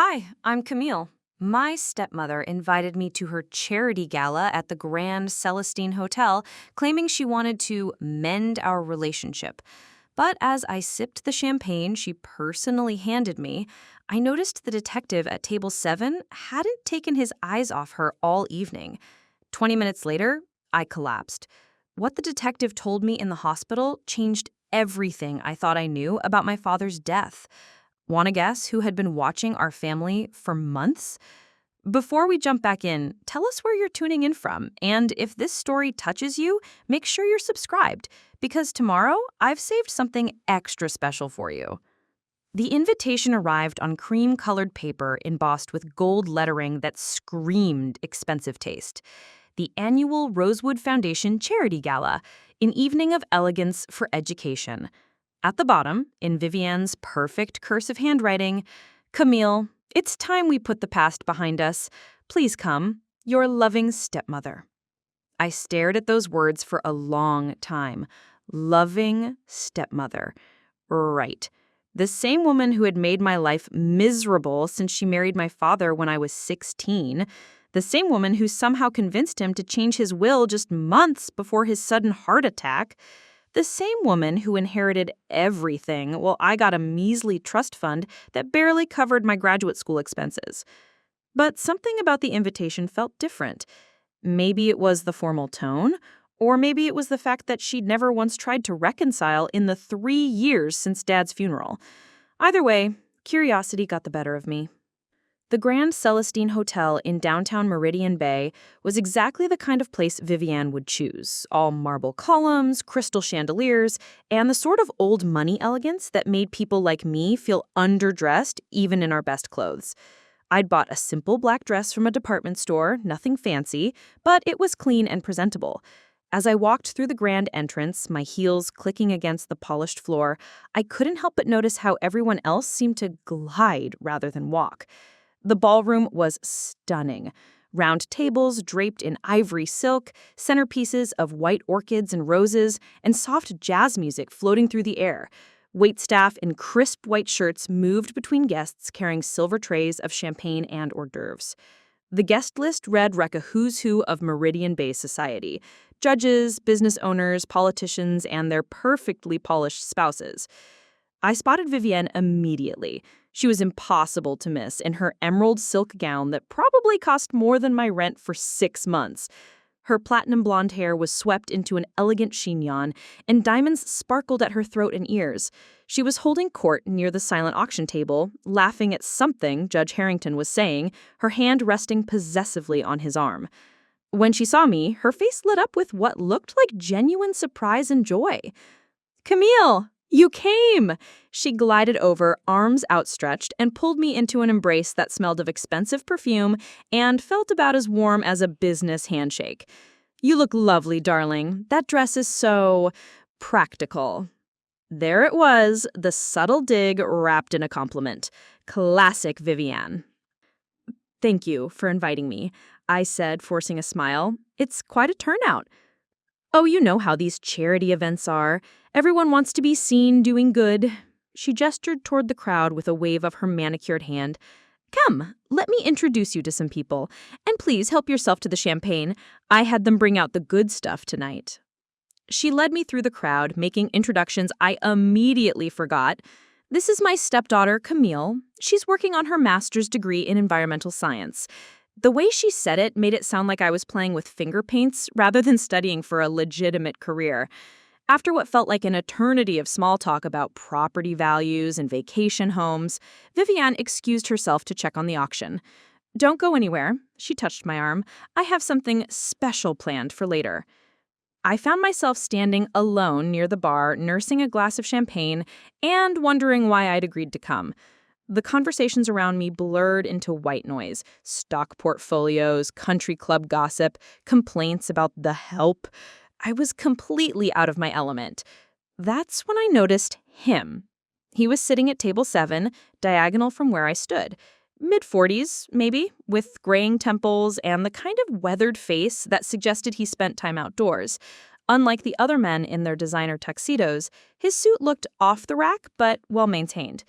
Hi, I'm Camille. My stepmother invited me to her charity gala at the Grand Celestine Hotel, claiming she wanted to mend our relationship. But as I sipped the champagne she personally handed me, I noticed the detective at table 7 hadn't taken his eyes off her all evening. 20 minutes later, I collapsed. What the detective told me in the hospital changed everything I thought I knew about my father's death. Want to guess who had been watching our family for months? Before we jump back in, tell us where you're tuning in from, and if this story touches you, make sure you're subscribed, because tomorrow I've saved something extra special for you. The invitation arrived on cream-colored paper embossed with gold lettering that screamed expensive taste. The annual Rosewood Foundation Charity Gala, an evening of elegance for education. At the bottom, in Vivienne's perfect cursive handwriting, Camille, it's time we put the past behind us. Please come, your loving stepmother. I stared at those words for a long time. Loving stepmother. Right. The same woman who had made my life miserable since she married my father when I was 16. The same woman who somehow convinced him to change his will just months before his sudden heart attack. The same woman who inherited everything while I got a measly trust fund that barely covered my graduate school expenses. But something about the invitation felt different. Maybe it was the formal tone, or maybe it was the fact that she'd never once tried to reconcile in the 3 years since Dad's funeral. Either way, curiosity got the better of me. The Grand Celestine Hotel in downtown Meridian Bay was exactly the kind of place Vivienne would choose. All marble columns, crystal chandeliers, and the sort of old money elegance that made people like me feel underdressed even in our best clothes. I'd bought a simple black dress from a department store, nothing fancy, but it was clean and presentable. As I walked through the grand entrance, my heels clicking against the polished floor, I couldn't help but notice how everyone else seemed to glide rather than walk. The ballroom was stunning. Round tables draped in ivory silk, centerpieces of white orchids and roses, and soft jazz music floating through the air. Waitstaff in crisp white shirts moved between guests carrying silver trays of champagne and hors d'oeuvres. The guest list read like a who's who of Meridian Bay society. Judges, business owners, politicians, and their perfectly polished spouses. I spotted Vivienne immediately. She was impossible to miss in her emerald silk gown that probably cost more than my rent for 6 months. Her platinum blonde hair was swept into an elegant chignon, and diamonds sparkled at her throat and ears. She was holding court near the silent auction table, laughing at something Judge Harrington was saying, her hand resting possessively on his arm. When she saw me, her face lit up with what looked like genuine surprise and joy. "Camille! You came!" She glided over, arms outstretched, and pulled me into an embrace that smelled of expensive perfume and felt about as warm as a business handshake. "You look lovely, darling. That dress is so practical." There it was, the subtle dig wrapped in a compliment. Classic Vivienne. "Thank you for inviting me," I said, forcing a smile. "It's quite a turnout." "Oh, you know how these charity events are. Everyone wants to be seen doing good." She gestured toward the crowd with a wave of her manicured hand. "Come, let me introduce you to some people. And please help yourself to the champagne. I had them bring out the good stuff tonight." She led me through the crowd, making introductions I immediately forgot. "This is my stepdaughter, Camille. She's working on her master's degree in environmental science." The way she said it made it sound like I was playing with finger paints rather than studying for a legitimate career. After what felt like an eternity of small talk about property values and vacation homes, Vivienne excused herself to check on the auction. "Don't go anywhere," she touched my arm. "I have something special planned for later." I found myself standing alone near the bar, nursing a glass of champagne and wondering why I'd agreed to come. The conversations around me blurred into white noise. Stock portfolios, country club gossip, complaints about the help. I was completely out of my element. That's when I noticed him. He was sitting at table 7, diagonal from where I stood. Mid-40s, maybe, with graying temples and the kind of weathered face that suggested he spent time outdoors. Unlike the other men in their designer tuxedos, his suit looked off the rack but well-maintained.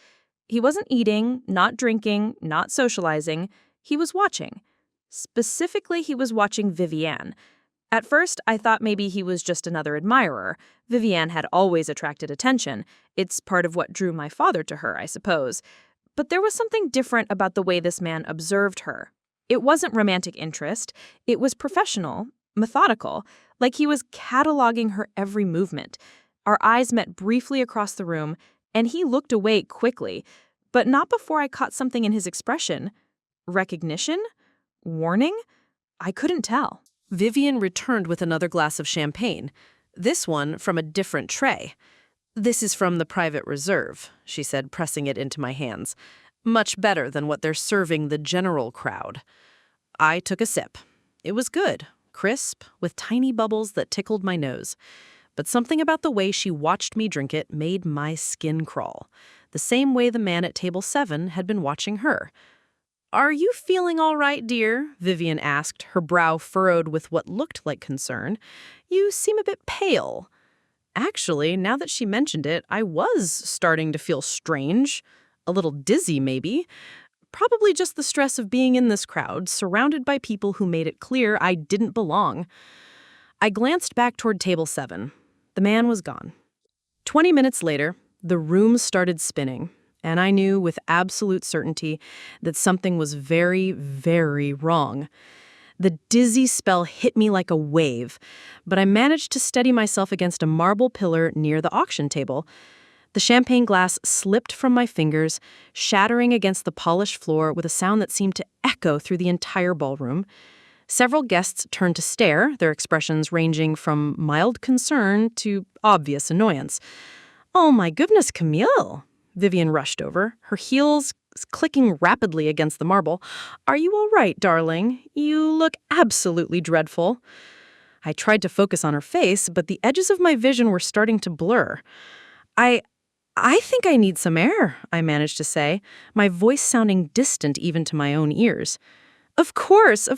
He wasn't eating, not drinking, not socializing. He was watching. Specifically, he was watching Vivienne. At first, I thought maybe he was just another admirer. Vivienne had always attracted attention. It's part of what drew my father to her, I suppose. But there was something different about the way this man observed her. It wasn't romantic interest. It was professional, methodical, like he was cataloging her every movement. Our eyes met briefly across the room, and he looked away quickly, but not before I caught something in his expression. Recognition? Warning? I couldn't tell. Vivienne returned with another glass of champagne, this one from a different tray. "This is from the private reserve," she said, pressing it into my hands. "Much better than what they're serving the general crowd." I took a sip. It was good, crisp, with tiny bubbles that tickled my nose. But something about the way she watched me drink it made my skin crawl, the same way the man at table 7 had been watching her. "Are you feeling all right, dear?" Vivienne asked, her brow furrowed with what looked like concern. "You seem a bit pale." Actually, now that she mentioned it, I was starting to feel strange, a little dizzy maybe. Probably just the stress of being in this crowd, surrounded by people who made it clear I didn't belong. I glanced back toward table 7. The man was gone. 20 minutes later, the room started spinning, and I knew with absolute certainty that something was very, very wrong. The dizzy spell hit me like a wave, but I managed to steady myself against a marble pillar near the auction table. The champagne glass slipped from my fingers, shattering against the polished floor with a sound that seemed to echo through the entire ballroom. Several guests turned to stare, their expressions ranging from mild concern to obvious annoyance. "Oh my goodness, Camille!" Vivienne rushed over, her heels clicking rapidly against the marble. "Are you all right, darling? You look absolutely dreadful." I tried to focus on her face, but the edges of my vision were starting to blur. I think I need some air," I managed to say, my voice sounding distant even to my own ears. Of course.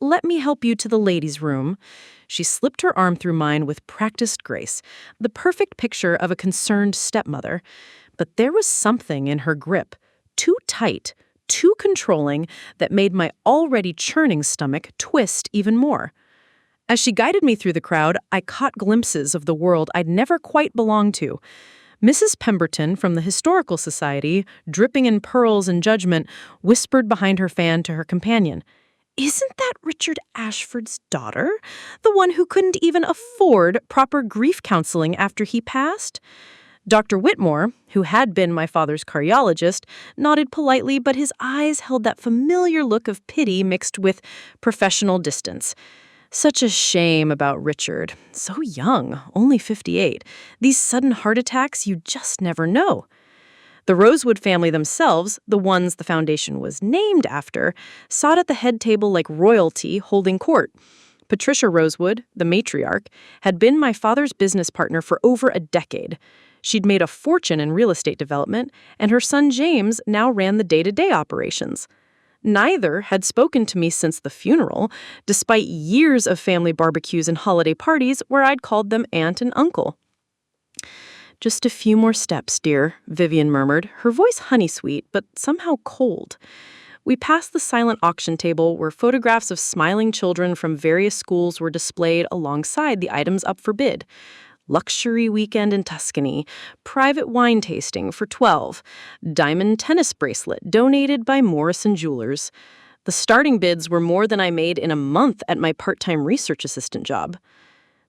Let me help you to the ladies' room." She slipped her arm through mine with practiced grace, the perfect picture of a concerned stepmother. But there was something in her grip, too tight, too controlling, that made my already churning stomach twist even more. As she guided me through the crowd, I caught glimpses of the world I'd never quite belonged to. Mrs. Pemberton from the Historical Society, dripping in pearls and judgment, whispered behind her fan to her companion, "Isn't that Richard Ashford's daughter? The one who couldn't even afford proper grief counseling after he passed?" Dr. Whitmore, who had been my father's cardiologist, nodded politely, but his eyes held that familiar look of pity mixed with professional distance. Such a shame about Richard. So young, only 58. These sudden heart attacks, you just never know. The Rosewood family themselves, the ones the foundation was named after, sat at the head table like royalty holding court. Patricia Rosewood, the matriarch, had been my father's business partner for over a decade. She'd made a fortune in real estate development, and her son James now ran the day-to-day operations. Neither had spoken to me since the funeral, despite years of family barbecues and holiday parties where I'd called them aunt and uncle. "Just a few more steps, dear," Vivienne murmured, her voice honey-sweet, but somehow cold. We passed the silent auction table where photographs of smiling children from various schools were displayed alongside the items up for bid. Luxury weekend in Tuscany, private wine tasting for 12, diamond tennis bracelet donated by Morrison Jewelers. The starting bids were more than I made in a month at my part-time research assistant job.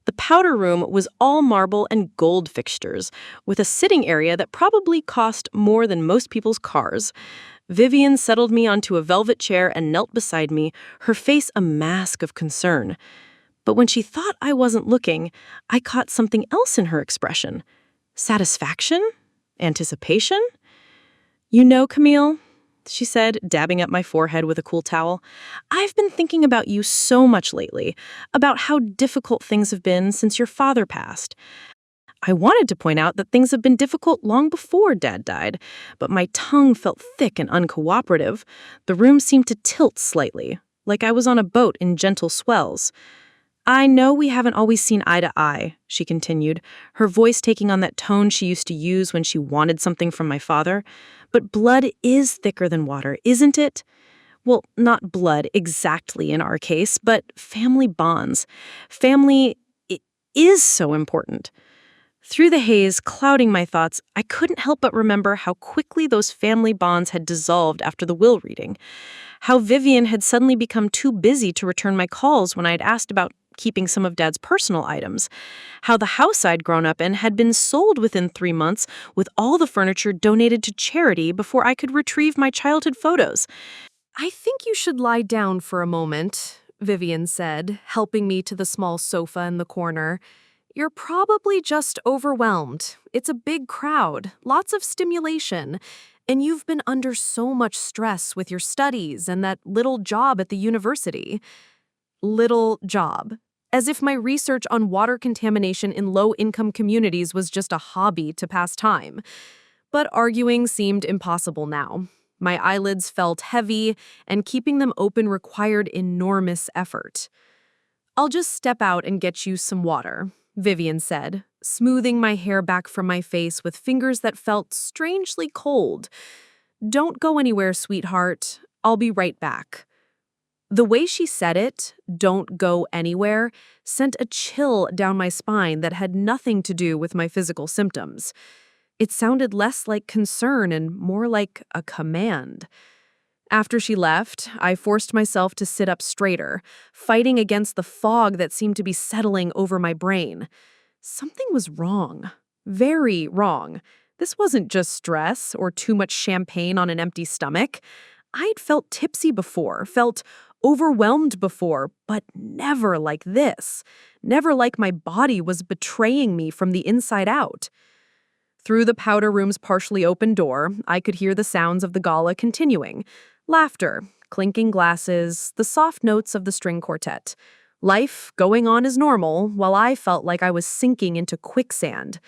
The powder room was all marble and gold fixtures, with a sitting area that probably cost more than most people's cars. Vivienne settled me onto a velvet chair and knelt beside me, her face a mask of concern. But when she thought I wasn't looking, I caught something else in her expression. Satisfaction? Anticipation? "You know, Camille," she said, dabbing at my forehead with a cool towel, "I've been thinking about you so much lately, about how difficult things have been since your father passed. I wanted to point out that things have been difficult long before Dad died, but my tongue felt thick and uncooperative. The room seemed to tilt slightly, like I was on a boat in gentle swells. I know we haven't always seen eye to eye, she continued, her voice taking on that tone she used to use when she wanted something from my father. But blood is thicker than water, isn't it? Well, not blood exactly in our case, but family bonds. Family is so important. Through the haze clouding my thoughts, I couldn't help but remember how quickly those family bonds had dissolved after the will reading. How Vivienne had suddenly become too busy to return my calls when I had asked about keeping some of Dad's personal items. How the house I'd grown up in had been sold within 3 months, with all the furniture donated to charity before I could retrieve my childhood photos. I think you should lie down for a moment, Vivienne said, helping me to the small sofa in the corner. You're probably just overwhelmed. It's a big crowd, lots of stimulation, and you've been under so much stress with your studies and that little job at the university. Little job. As if my research on water contamination in low-income communities was just a hobby to pass time. But arguing seemed impossible now. My eyelids felt heavy, and keeping them open required enormous effort. I'll just step out and get you some water, Vivienne said, smoothing my hair back from my face with fingers that felt strangely cold. Don't go anywhere, sweetheart. I'll be right back. The way she said it, don't go anywhere, sent a chill down my spine that had nothing to do with my physical symptoms. It sounded less like concern and more like a command. After she left, I forced myself to sit up straighter, fighting against the fog that seemed to be settling over my brain. Something was wrong. Very wrong. This wasn't just stress or too much champagne on an empty stomach. I'd felt tipsy before, felt overwhelmed before, but never like this. Never like my body was betraying me from the inside out. Through the powder room's partially open door, I could hear the sounds of the gala continuing. Laughter, clinking glasses, the soft notes of the string quartet. Life going on as normal, while I felt like I was sinking into quicksand.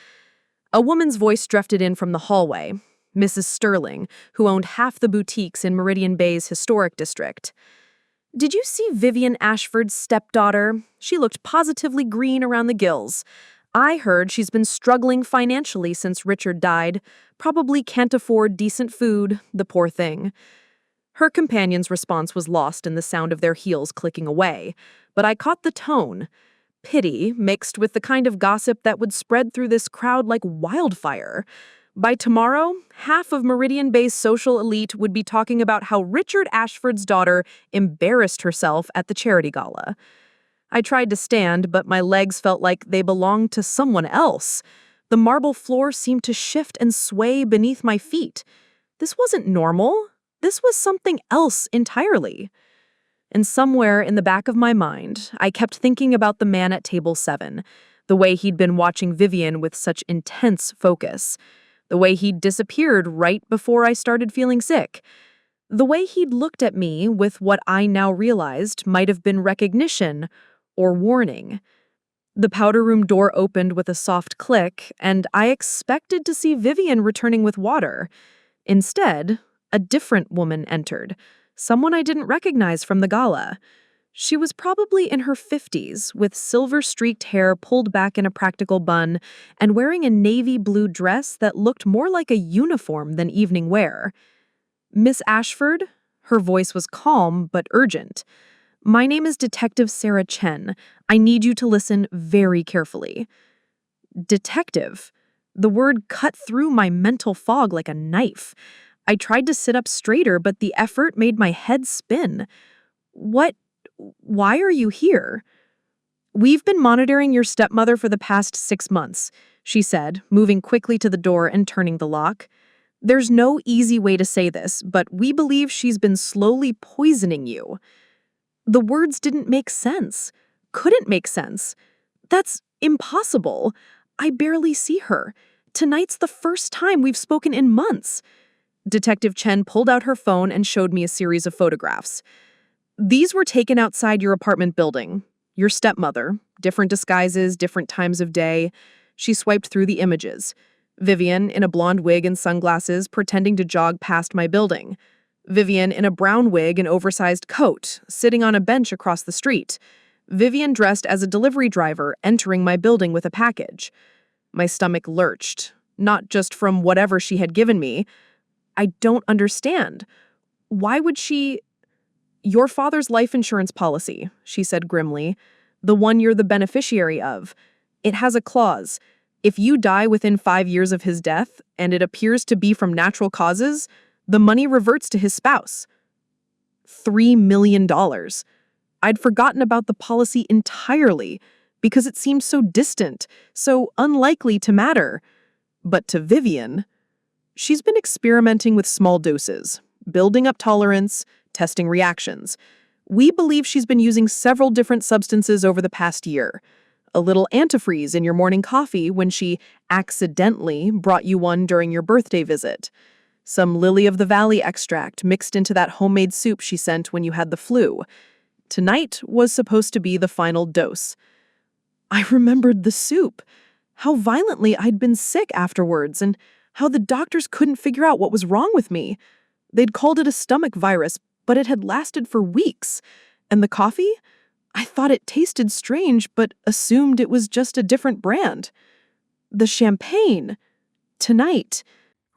A woman's voice drifted in from the hallway, Mrs. Sterling, who owned half the boutiques in Meridian Bay's historic district. Did you see Vivienne Ashford's stepdaughter? She looked positively green around the gills. I heard she's been struggling financially since Richard died. Probably can't afford decent food, the poor thing. Her companion's response was lost in the sound of their heels clicking away, but I caught the tone. Pity mixed with the kind of gossip that would spread through this crowd like wildfire. By tomorrow, half of Meridian Bay's social elite would be talking about how Richard Ashford's daughter embarrassed herself at the charity gala. I tried to stand, but my legs felt like they belonged to someone else. The marble floor seemed to shift and sway beneath my feet. This wasn't normal. This was something else entirely. And somewhere in the back of my mind, I kept thinking about the man at table 7, the way he'd been watching Vivienne with such intense focus, the way he'd disappeared right before I started feeling sick, the way he'd looked at me with what I now realized might have been recognition or warning. The powder room door opened with a soft click, and I expected to see Vivienne returning with water. Instead, a different woman entered, someone I didn't recognize from the gala. She was probably in her 50s, with silver-streaked hair pulled back in a practical bun, and wearing a navy blue dress that looked more like a uniform than evening wear. Miss Ashford? Her voice was calm but urgent. My name is Detective Sarah Chen. I need you to listen very carefully. Detective? The word cut through my mental fog like a knife. I tried to sit up straighter, but the effort made my head spin. Why are you here? We've been monitoring your stepmother for the past 6 months, she said, moving quickly to the door and turning the lock. There's no easy way to say this, but we believe she's been slowly poisoning you. The words didn't make sense. Couldn't make sense. That's impossible. I barely see her. Tonight's the first time we've spoken in months. Detective Chen pulled out her phone and showed me a series of photographs. These were taken outside your apartment building. Your stepmother. Different disguises, different times of day. She swiped through the images. Vivienne in a blonde wig and sunglasses pretending to jog past my building. Vivienne in a brown wig and oversized coat, sitting on a bench across the street. Vivienne dressed as a delivery driver entering my building with a package. My stomach lurched, not just from whatever she had given me. I don't understand. Why would she... Your father's life insurance policy, she said grimly. The one you're the beneficiary of. It has a clause. If you die within 5 years of his death, and it appears to be from natural causes, the money reverts to his spouse. $3 million. I'd forgotten about the policy entirely because it seemed so distant, so unlikely to matter. But to Vivienne, she's been experimenting with small doses, building up tolerance, testing reactions. We believe she's been using several different substances over the past year. A little antifreeze in your morning coffee when she accidentally brought you one during your birthday visit. Some lily-of-the-valley extract mixed into that homemade soup she sent when you had the flu. Tonight was supposed to be the final dose. I remembered the soup, how violently I'd been sick afterwards, and how the doctors couldn't figure out what was wrong with me. They'd called it a stomach virus, but it had lasted for weeks. And the coffee? I thought it tasted strange, but assumed it was just a different brand. The champagne. Tonight.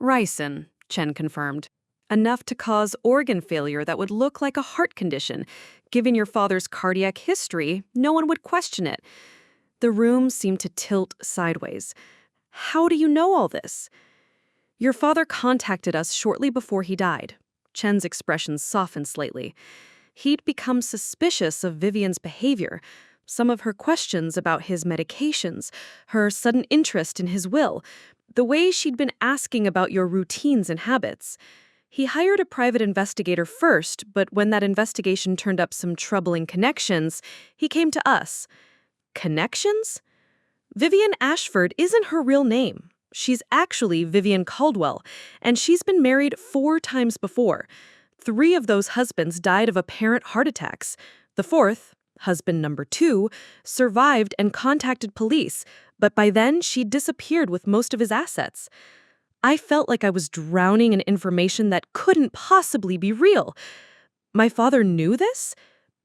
Ricin, Chen confirmed. Enough to cause organ failure that would look like a heart condition. Given your father's cardiac history, no one would question it. The room seemed to tilt sideways. How do you know all this? Your father contacted us shortly before he died. Chen's expression softened slightly. He'd become suspicious of Vivienne's behavior, some of her questions about his medications, her sudden interest in his will, the way she'd been asking about your routines and habits. He hired a private investigator first, but when that investigation turned up some troubling connections, he came to us. Connections? Vivienne Ashford isn't her real name. She's actually Vivienne Caldwell, and she's been married 4 times before. 3 of those husbands died of apparent heart attacks. The 4th, husband number 2, survived and contacted police, but by then she'd disappeared with most of his assets. I felt like I was drowning in information that couldn't possibly be real. My father knew this?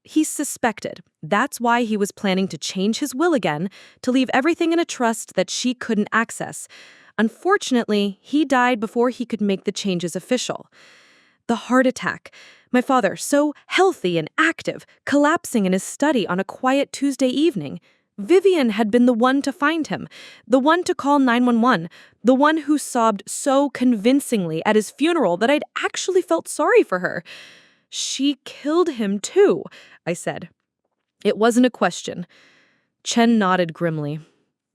He suspected. That's why he was planning to change his will again, to leave everything in a trust that she couldn't access. Unfortunately, he died before he could make the changes official. The heart attack. My father, so healthy and active, collapsing in his study on a quiet Tuesday evening. Vivienne had been the one to find him, the one to call 911, the one who sobbed so convincingly at his funeral that I'd actually felt sorry for her. She killed him too, I said. It wasn't a question. Chen nodded grimly.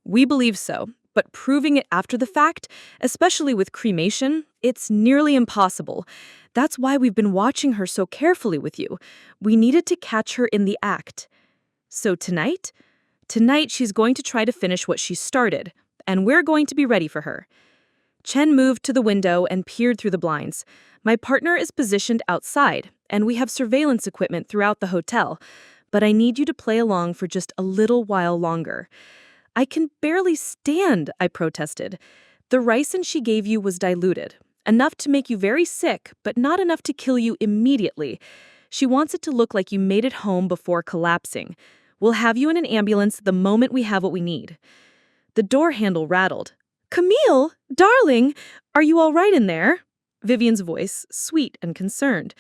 We believe so, but proving it after the fact, especially with cremation, it's nearly impossible. That's why we've been watching her so carefully with you. We needed to catch her in the act. So tonight? Tonight she's going to try to finish what she started, and we're going to be ready for her. Chen moved to the window and peered through the blinds. My partner is positioned outside, and we have surveillance equipment throughout the hotel, but I need you to play along for just a little while longer. I can barely stand, I protested. The ricin she gave you was diluted, enough to make you very sick, but not enough to kill you immediately. She wants it to look like you made it home before collapsing. We'll have you in an ambulance the moment we have what we need. The door handle rattled. Camille, darling, are you all right in there? Vivienne's voice, sweet and concerned.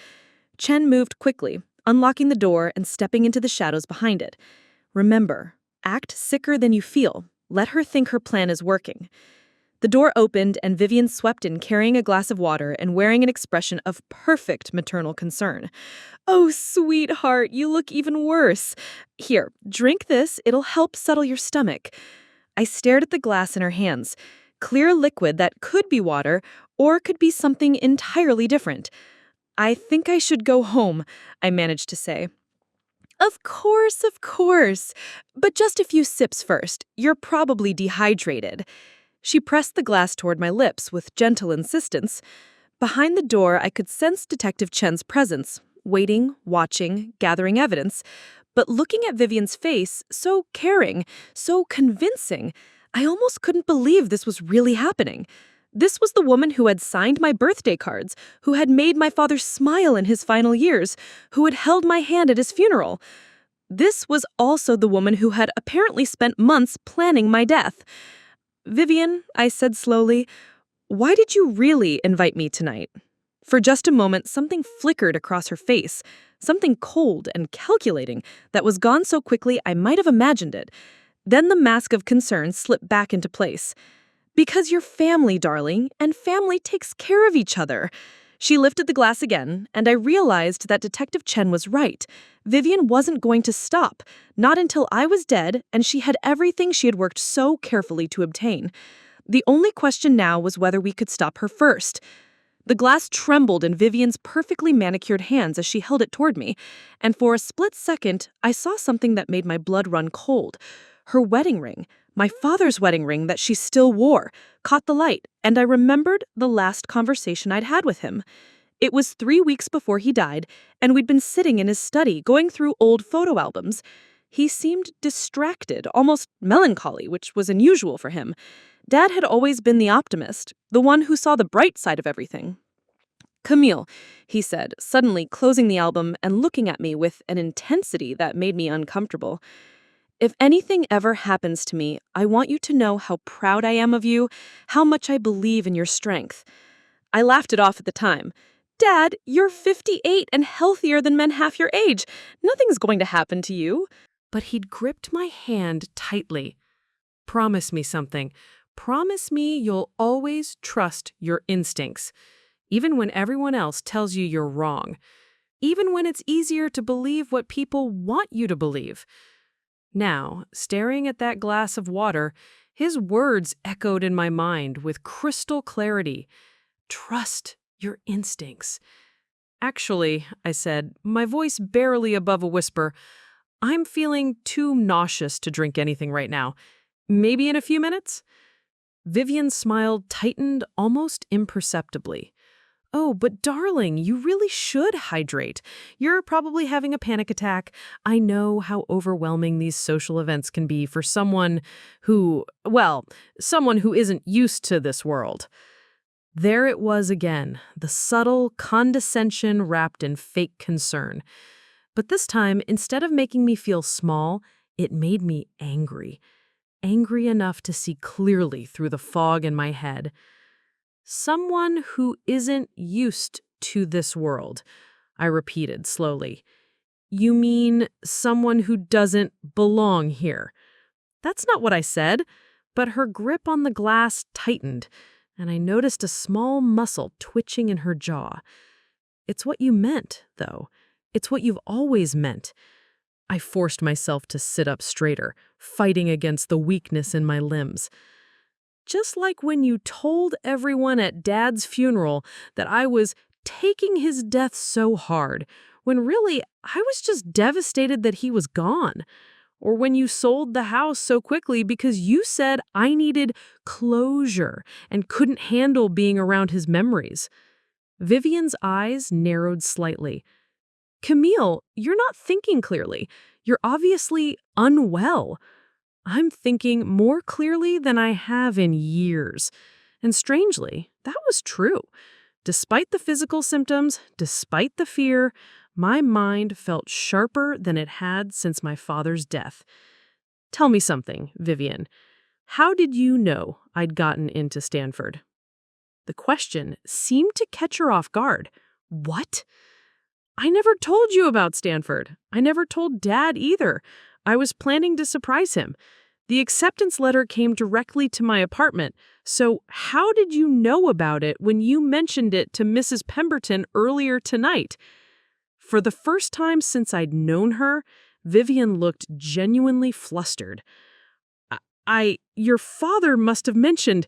Chen moved quickly, unlocking the door and stepping into the shadows behind it. Remember, act sicker than you feel. Let her think her plan is working. The door opened and Vivienne swept in carrying a glass of water and wearing an expression of perfect maternal concern. Oh, sweetheart, you look even worse. Here, drink this. It'll help settle your stomach. I stared at the glass in her hands. Clear liquid that could be water or could be something entirely different. I think I should go home, I managed to say. Of course. But just a few sips first. You're probably dehydrated. She pressed the glass toward my lips with gentle insistence. Behind the door, I could sense Detective Chen's presence, waiting, watching, gathering evidence. But looking at Vivienne's face, so caring, so convincing, I almost couldn't believe this was really happening. This was the woman who had signed my birthday cards, who had made my father smile in his final years, who had held my hand at his funeral. This was also the woman who had apparently spent months planning my death. "Vivienne," I said slowly, "why did you really invite me tonight?" For just a moment, something flickered across her face, something cold and calculating that was gone so quickly I might have imagined it. Then the mask of concern slipped back into place. "Because you're family, darling, and family takes care of each other." She lifted the glass again, and I realized that Detective Chen was right. Vivienne wasn't going to stop, not until I was dead and she had everything she had worked so carefully to obtain. The only question now was whether we could stop her first. The glass trembled in Vivienne's perfectly manicured hands as she held it toward me, and for a split second, I saw something that made my blood run cold. Her wedding ring, my father's wedding ring that she still wore, caught the light, and I remembered the last conversation I'd had with him. It was 3 weeks before he died, and we'd been sitting in his study going through old photo albums. He seemed distracted, almost melancholy, which was unusual for him. Dad had always been the optimist, the one who saw the bright side of everything. "Camille," he said, suddenly closing the album and looking at me with an intensity that made me uncomfortable. "If anything ever happens to me, I want you to know how proud I am of you, how much I believe in your strength." I laughed it off at the time. "Dad, you're 58 and healthier than men half your age. Nothing's going to happen to you." But he'd gripped my hand tightly. "Promise me something. Promise me you'll always trust your instincts, even when everyone else tells you you're wrong, even when it's easier to believe what people want you to believe." Now, staring at that glass of water, his words echoed in my mind with crystal clarity. Trust your instincts. "Actually," I said, my voice barely above a whisper, "I'm feeling too nauseous to drink anything right now. Maybe in a few minutes?" Vivienne smiled tightened almost imperceptibly. "Oh, but darling, you really should hydrate. You're probably having a panic attack. I know how overwhelming these social events can be for someone who isn't used to this world." There it was again, the subtle condescension wrapped in fake concern. But this time, instead of making me feel small, it made me angry. Angry enough to see clearly through the fog in my head. "Someone who isn't used to this world," I repeated slowly. "You mean someone who doesn't belong here?" That's not what I said, but her grip on the glass tightened, and I noticed a small muscle twitching in her jaw. "It's what you meant, though. It's what you've always meant." I forced myself to sit up straighter, fighting against the weakness in my limbs. "Just like when you told everyone at Dad's funeral that I was taking his death so hard, when really I was just devastated that he was gone. Or when you sold the house so quickly because you said I needed closure and couldn't handle being around his memories." Vivienne's eyes narrowed slightly. "Camille, you're not thinking clearly. You're obviously unwell." "I'm thinking more clearly than I have in years." And strangely, that was true. Despite the physical symptoms, despite the fear, my mind felt sharper than it had since my father's death. "Tell me something, Vivienne. How did you know I'd gotten into Stanford?" The question seemed to catch her off guard. "What?" "I never told you about Stanford. I never told Dad either. I was planning to surprise him. The acceptance letter came directly to my apartment. So how did you know about it when you mentioned it to Mrs. Pemberton earlier tonight?" For the first time since I'd known her, Vivienne looked genuinely flustered. Your father must have mentioned.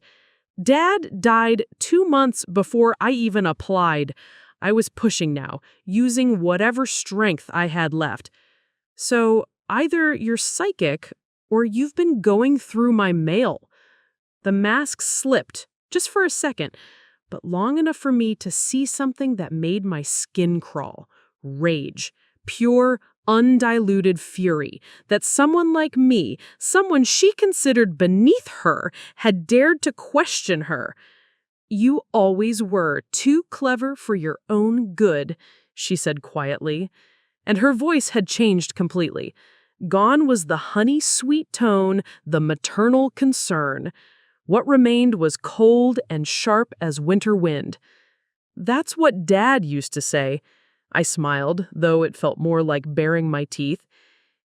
Dad died 2 months before I even applied. I was pushing now, using whatever strength I had left. So either you're psychic or you've been going through my mail." The mask slipped, just for a second, but long enough for me to see something that made my skin crawl. Rage. Pure, undiluted fury that someone like me, someone she considered beneath her, had dared to question her. "You always were too clever for your own good," she said quietly. and her voice had changed completely. Gone was the honey-sweet tone, the maternal concern. What remained was cold and sharp as winter wind. "That's what Dad used to say." I smiled, though it felt more like baring my teeth.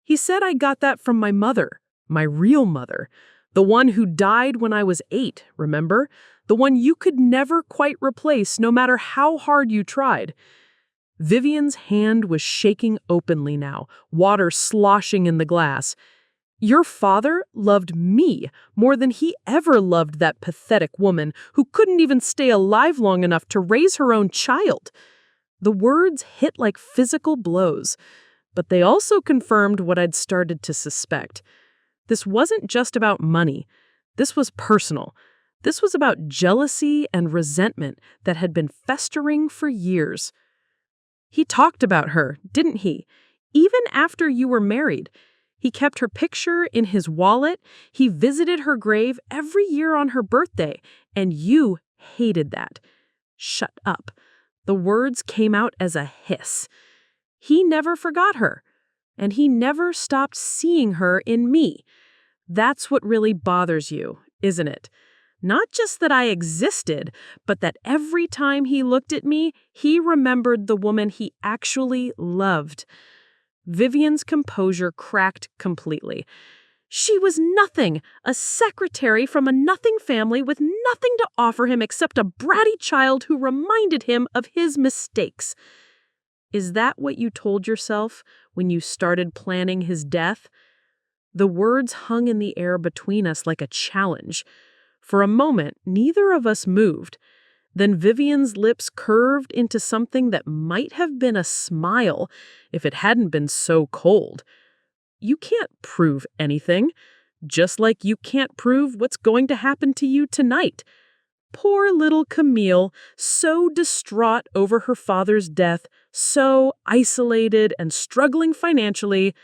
"He said I got that from my mother, my real mother, the one who died when I was 8, remember? The one you could never quite replace no matter how hard you tried." Vivienne's hand was shaking openly now, water sloshing in the glass. "Your father loved me more than he ever loved that pathetic woman who couldn't even stay alive long enough to raise her own child." The words hit like physical blows, but they also confirmed what I'd started to suspect. This wasn't just about money. This was personal. This was about jealousy and resentment that had been festering for years. "He talked about her, didn't he? Even after you were married. He kept her picture in his wallet. He visited her grave every year on her birthday, and you hated that." Shut up. The words came out as a hiss. "He never forgot her, and he never stopped seeing her in me. That's what really bothers you, isn't it? Not just that I existed, but that every time he looked at me, he remembered the woman he actually loved." Vivienne's composure cracked completely. "She was nothing, a secretary from a nothing family with nothing to offer him except a bratty child who reminded him of his mistakes." Is that what you told yourself when you started planning his death? The words hung in the air between us like a challenge. For a moment, neither of us moved. Then Vivienne's lips curved into something that might have been a smile if it hadn't been so cold. "You can't prove anything, just like you can't prove what's going to happen to you tonight." Poor little Camille, so distraught over her father's death, so isolated and struggling financially.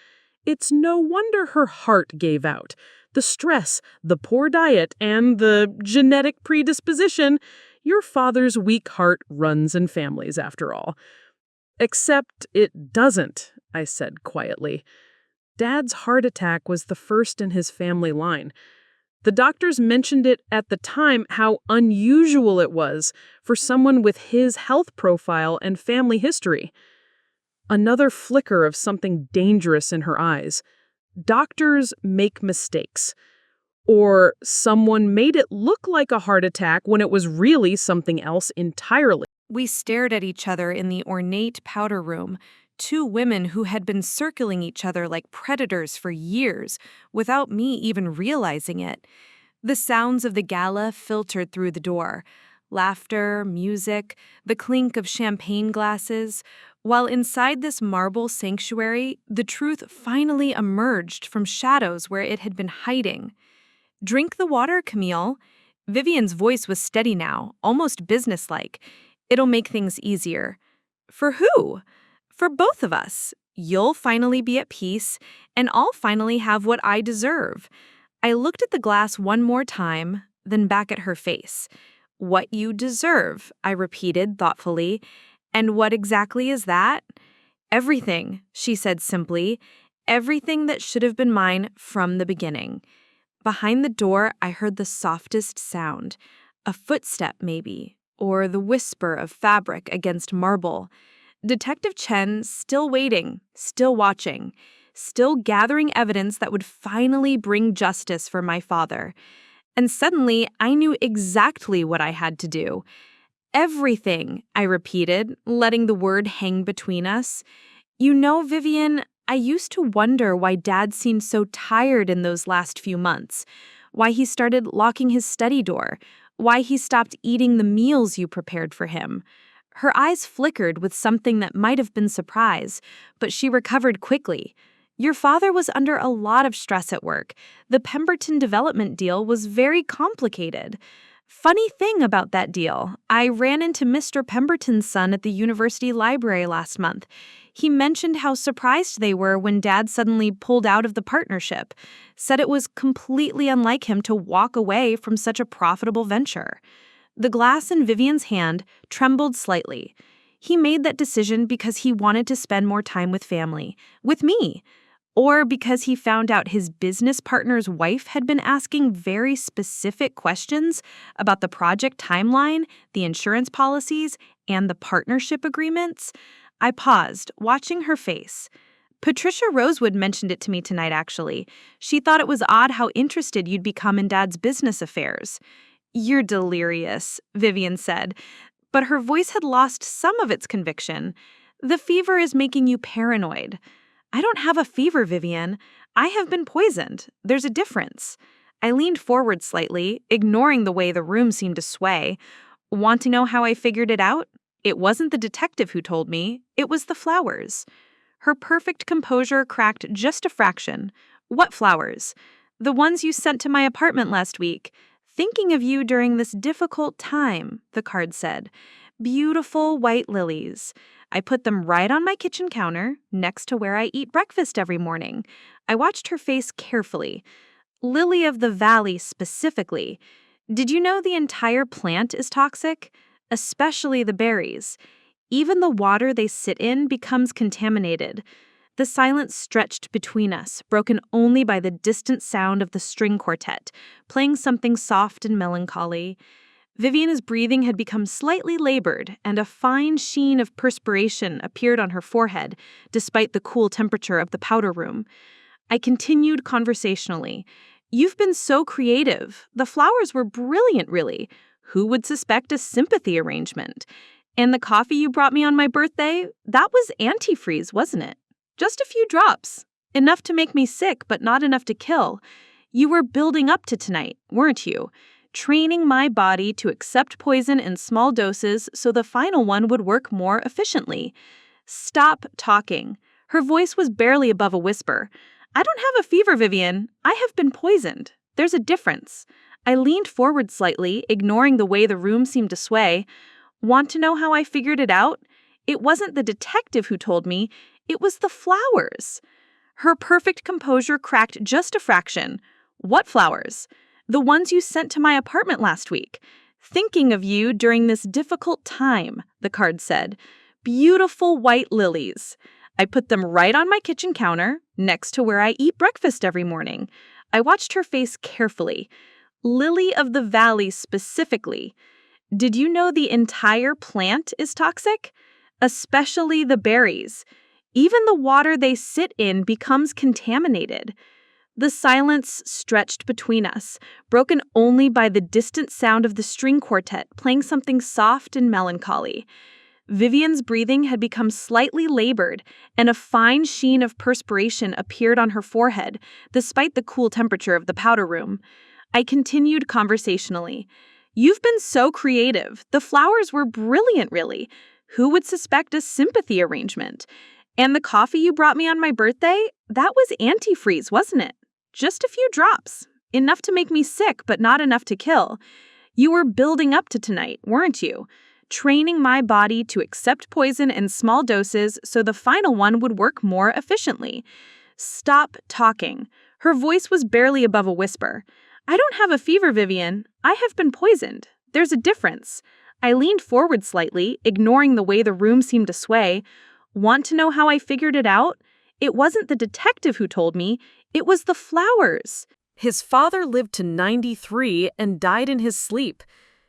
It's no wonder her heart gave out. The stress, the poor diet, and the genetic predisposition. Your father's weak heart runs in families, after all. "Except it doesn't," I said quietly. "Dad's heart attack was the first in his family line. The doctors mentioned it at the time how unusual it was for someone with his health profile and family history." Another flicker of something dangerous in her eyes. "Doctors make mistakes. Or someone made it look like a heart attack when it was really something else entirely." We stared at each other in the ornate powder room, two women who had been circling each other like predators for years, without me even realizing it. The sounds of the gala filtered through the door. Laughter, music, the clink of champagne glasses. While inside this marble sanctuary, the truth finally emerged from shadows where it had been hiding. "Drink the water, Camille." Vivienne's voice was steady now, almost businesslike. "It'll make things easier." "For who?" "For both of us. You'll finally be at peace, and I'll finally have what I deserve." I looked at the glass one more time, then back at her face. "What you deserve," I repeated thoughtfully. "And what exactly is that?" "Everything," she said simply. "Everything that should have been mine from the beginning." Behind the door, I heard the softest sound. A footstep, maybe, or the whisper of fabric against marble. Detective Chen still waiting, still watching, still gathering evidence that would finally bring justice for my father. And suddenly, I knew exactly what I had to do. "Everything," I repeated, letting the word hang between us. "You know, Vivienne, I used to wonder why Dad seemed so tired in those last few months, why he started locking his study door, why he stopped eating the meals you prepared for him." Her eyes flickered with something that might have been surprise, but she recovered quickly. "Your father was under a lot of stress at work. The Pemberton development deal was very complicated. Funny thing about that deal, I ran into Mr. Pemberton's son at the university library last month. He mentioned how surprised they were when Dad suddenly pulled out of the partnership, said it was completely unlike him to walk away from such a profitable venture." The glass in Vivienne's hand trembled slightly. he made that decision because he wanted to spend more time with family, with me, or because he found out his business partner's wife had been asking very specific questions about the project timeline, the insurance policies, and the partnership agreements. I paused, watching her face. Patricia Rosewood mentioned it to me tonight, actually. She thought it was odd how interested you'd become in Dad's business affairs. "You're delirious," Vivienne said, but her voice had lost some of its conviction. "The fever is making you paranoid." "I don't have a fever, Vivienne. I have been poisoned. There's a difference." I leaned forward slightly, ignoring the way the room seemed to sway. "Want to know how I figured it out? It wasn't the detective who told me. It was the flowers." Her perfect composure cracked just a fraction. "What flowers?" "The ones you sent to my apartment last week. Thinking of you during this difficult time," the card said. "Beautiful white lilies. I put them right on my kitchen counter, next to where I eat breakfast every morning." I watched her face carefully. "Lily of the valley specifically. Did you know the entire plant is toxic? Especially the berries. Even the water they sit in becomes contaminated." The silence stretched between us, broken only by the distant sound of the string quartet, playing something soft and melancholy. Vivienne's breathing had become slightly labored, and a fine sheen of perspiration appeared on her forehead, despite the cool temperature of the powder room. I continued conversationally. "You've been so creative. The flowers were brilliant, really. Who would suspect a sympathy arrangement? And the coffee you brought me on my birthday, that was antifreeze, wasn't it? Just a few drops. Enough to make me sick, but not enough to kill. You were building up to tonight, weren't you? Training my body to accept poison in small doses so the final one would work more efficiently." "Stop talking." Her voice was barely above a whisper. "I don't have a fever, Vivienne. I have been poisoned. There's a difference." I leaned forward slightly, ignoring the way the room seemed to sway. "Want to know how I figured it out? It wasn't the detective who told me. It was the flowers." Her perfect composure cracked just a fraction. "What flowers?" "The ones you sent to my apartment last week. Thinking of you during this difficult time," the card said. "Beautiful white lilies. I put them right on my kitchen counter, next to where I eat breakfast every morning." I watched her face carefully. "Lily of the valley specifically. Did you know the entire plant is toxic? Especially the berries. Even the water they sit in becomes contaminated." The silence stretched between us, broken only by the distant sound of the string quartet playing something soft and melancholy. Vivienne's breathing had become slightly labored, and a fine sheen of perspiration appeared on her forehead, despite the cool temperature of the powder room. I continued conversationally. "You've been so creative. The flowers were brilliant, really. Who would suspect a sympathy arrangement? And the coffee you brought me on my birthday, that was antifreeze, wasn't it? Just a few drops. Enough to make me sick, but not enough to kill. You were building up to tonight, weren't you? Training my body to accept poison in small doses so the final one would work more efficiently." "Stop talking." Her voice was barely above a whisper. "I don't have a fever, Vivienne. I have been poisoned. There's a difference." I leaned forward slightly, ignoring the way the room seemed to sway. "Want to know how I figured it out? It wasn't the detective who told me. It was the flowers." His father lived to 93 and died in his sleep.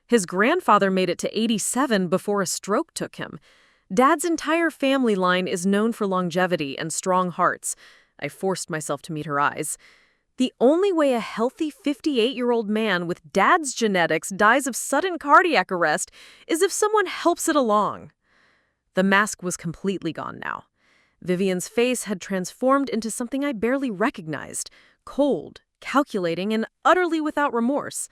His grandfather made it to 87 before a stroke took him. Dad's entire family line is known for longevity and strong hearts. I forced myself to meet her eyes. The only way a healthy 58-year-old man with Dad's genetics dies of sudden cardiac arrest is if someone helps it along. The mask was completely gone now. Vivienne's face had transformed into something I barely recognized, cold, calculating, and utterly without remorse.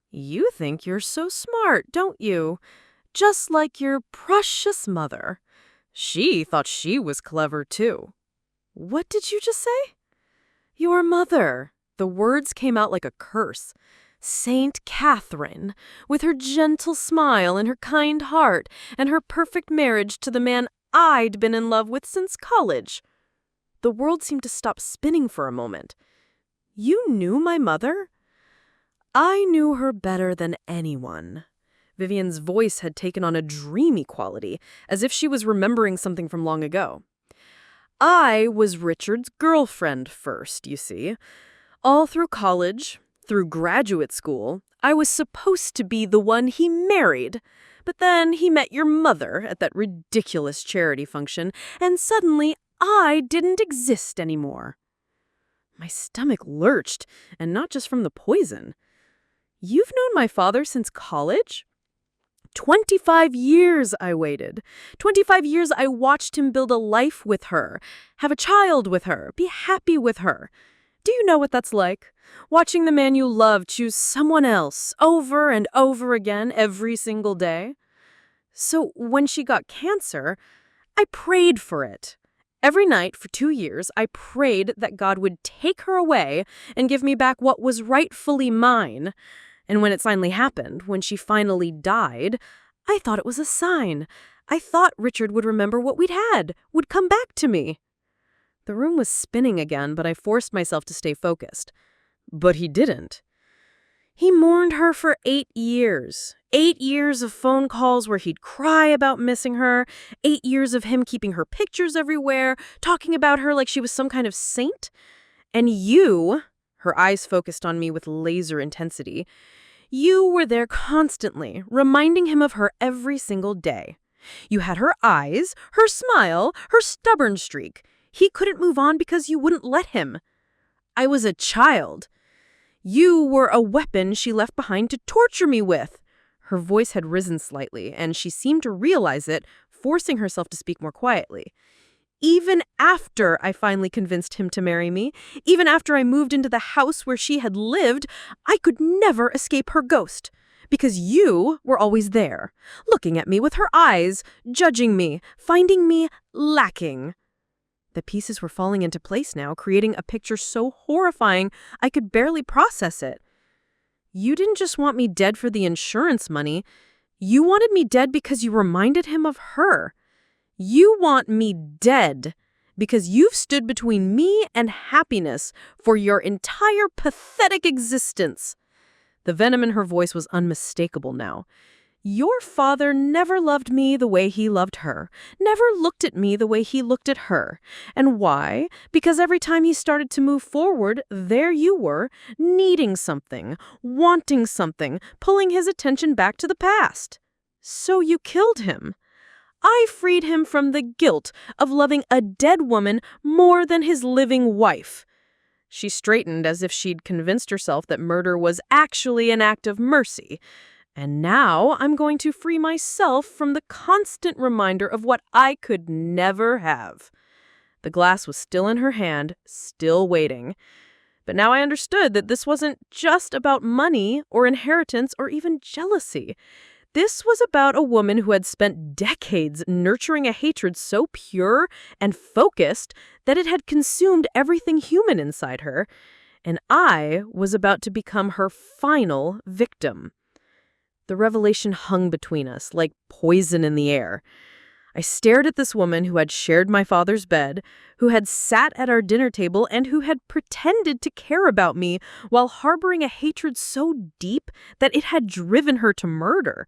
"You think you're so smart, don't you? Just like your precious mother. She thought she was clever, too." "What did you just say?" "Your mother." The words came out like a curse. Saint Catherine, with her gentle smile and her kind heart and her perfect marriage to the man I'd been in love with since college. The world seemed to stop spinning for a moment. "You knew my mother?" "I knew her better than anyone." Vivienne's voice had taken on a dreamy quality, as if she was remembering something from long ago. I was Richard's girlfriend first, you see. All through college, through graduate school, I was supposed to be the one he married. But then he met your mother at that ridiculous charity function, and suddenly I didn't exist anymore. My stomach lurched, and not just from the poison. You've known my father since college? 25 years I waited. 25 years I watched him build a life with her, have a child with her, be happy with her. Do you know what that's like? Watching the man you love choose someone else over and over again every single day? So when she got cancer, I prayed for it. Every night for 2 years, I prayed that God would take her away and give me back what was rightfully mine. And when it finally happened, when she finally died, I thought it was a sign. I thought Richard would remember what we'd had, would come back to me. The room was spinning again, but I forced myself to stay focused. But he didn't. He mourned her for 8 years. 8 years of phone calls where he'd cry about missing her. 8 years of him keeping her pictures everywhere, talking about her like she was some kind of saint. And you, her eyes focused on me with laser intensity, you were there constantly, reminding him of her every single day. You had her eyes, her smile, her stubborn streak. He couldn't move on because you wouldn't let him. I was a child. You were a weapon she left behind to torture me with. Her voice had risen slightly, and she seemed to realize it, forcing herself to speak more quietly. Even after I finally convinced him to marry me, even after I moved into the house where she had lived, I could never escape her ghost. Because you were always there, looking at me with her eyes, judging me, finding me lacking. The pieces were falling into place now, creating a picture so horrifying I could barely process it. You didn't just want me dead for the insurance money. You wanted me dead because you reminded him of her. You want me dead because you've stood between me and happiness for your entire pathetic existence. The venom in her voice was unmistakable now. Your father never loved me the way he loved her, never looked at me the way he looked at her. And why? Because every time he started to move forward, there you were, needing something, wanting something, pulling his attention back to the past. So you killed him. I freed him from the guilt of loving a dead woman more than his living wife. She straightened as if she'd convinced herself that murder was actually an act of mercy. And now I'm going to free myself from the constant reminder of what I could never have. The glass was still in her hand, still waiting. But now I understood that this wasn't just about money or inheritance or even jealousy. This was about a woman who had spent decades nurturing a hatred so pure and focused that it had consumed everything human inside her. And I was about to become her final victim. The revelation hung between us like poison in the air. I stared at this woman who had shared my father's bed, who had sat at our dinner table, and who had pretended to care about me while harboring a hatred so deep that it had driven her to murder.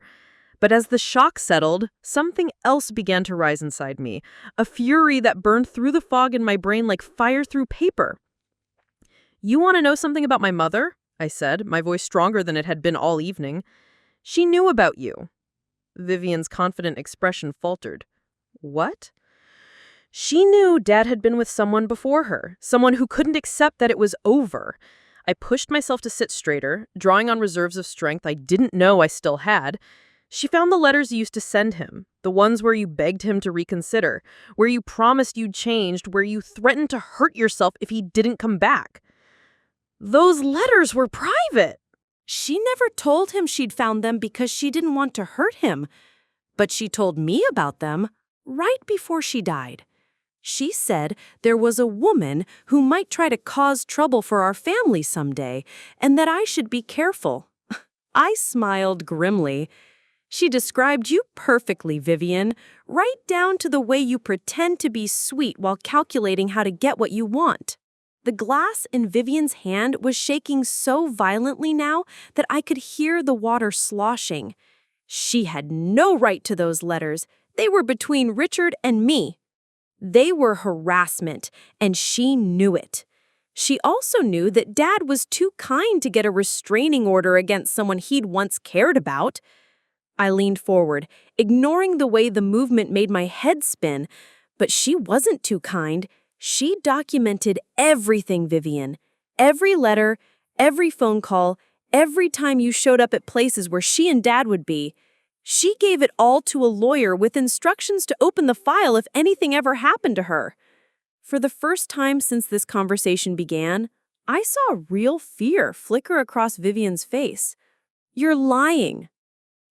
But as the shock settled, something else began to rise inside me, a fury that burned through the fog in my brain like fire through paper. You want to know something about my mother? I said, my voice stronger than it had been all evening. She knew about you. Vivienne's confident expression faltered. What? She knew Dad had been with someone before her, someone who couldn't accept that it was over. I pushed myself to sit straighter, drawing on reserves of strength I didn't know I still had. She found the letters you used to send him, the ones where you begged him to reconsider, where you promised you'd changed, where you threatened to hurt yourself if he didn't come back. Those letters were private. She never told him she'd found them because she didn't want to hurt him. But she told me about them right before she died. She said there was a woman who might try to cause trouble for our family someday, and that I should be careful. I smiled grimly. She described you perfectly, Vivienne, right down to the way you pretend to be sweet while calculating how to get what you want. The glass in Vivienne's hand was shaking so violently now that I could hear the water sloshing. She had no right to those letters. They were between Richard and me. They were harassment, and she knew it. She also knew that Dad was too kind to get a restraining order against someone he'd once cared about. I leaned forward, ignoring the way the movement made my head spin, but she wasn't too kind. She documented everything, Vivienne. Every letter, every phone call, every time you showed up at places where she and Dad would be. She gave it all to a lawyer with instructions to open the file if anything ever happened to her. For the first time since this conversation began, I saw real fear flicker across Vivienne's face. "You're lying."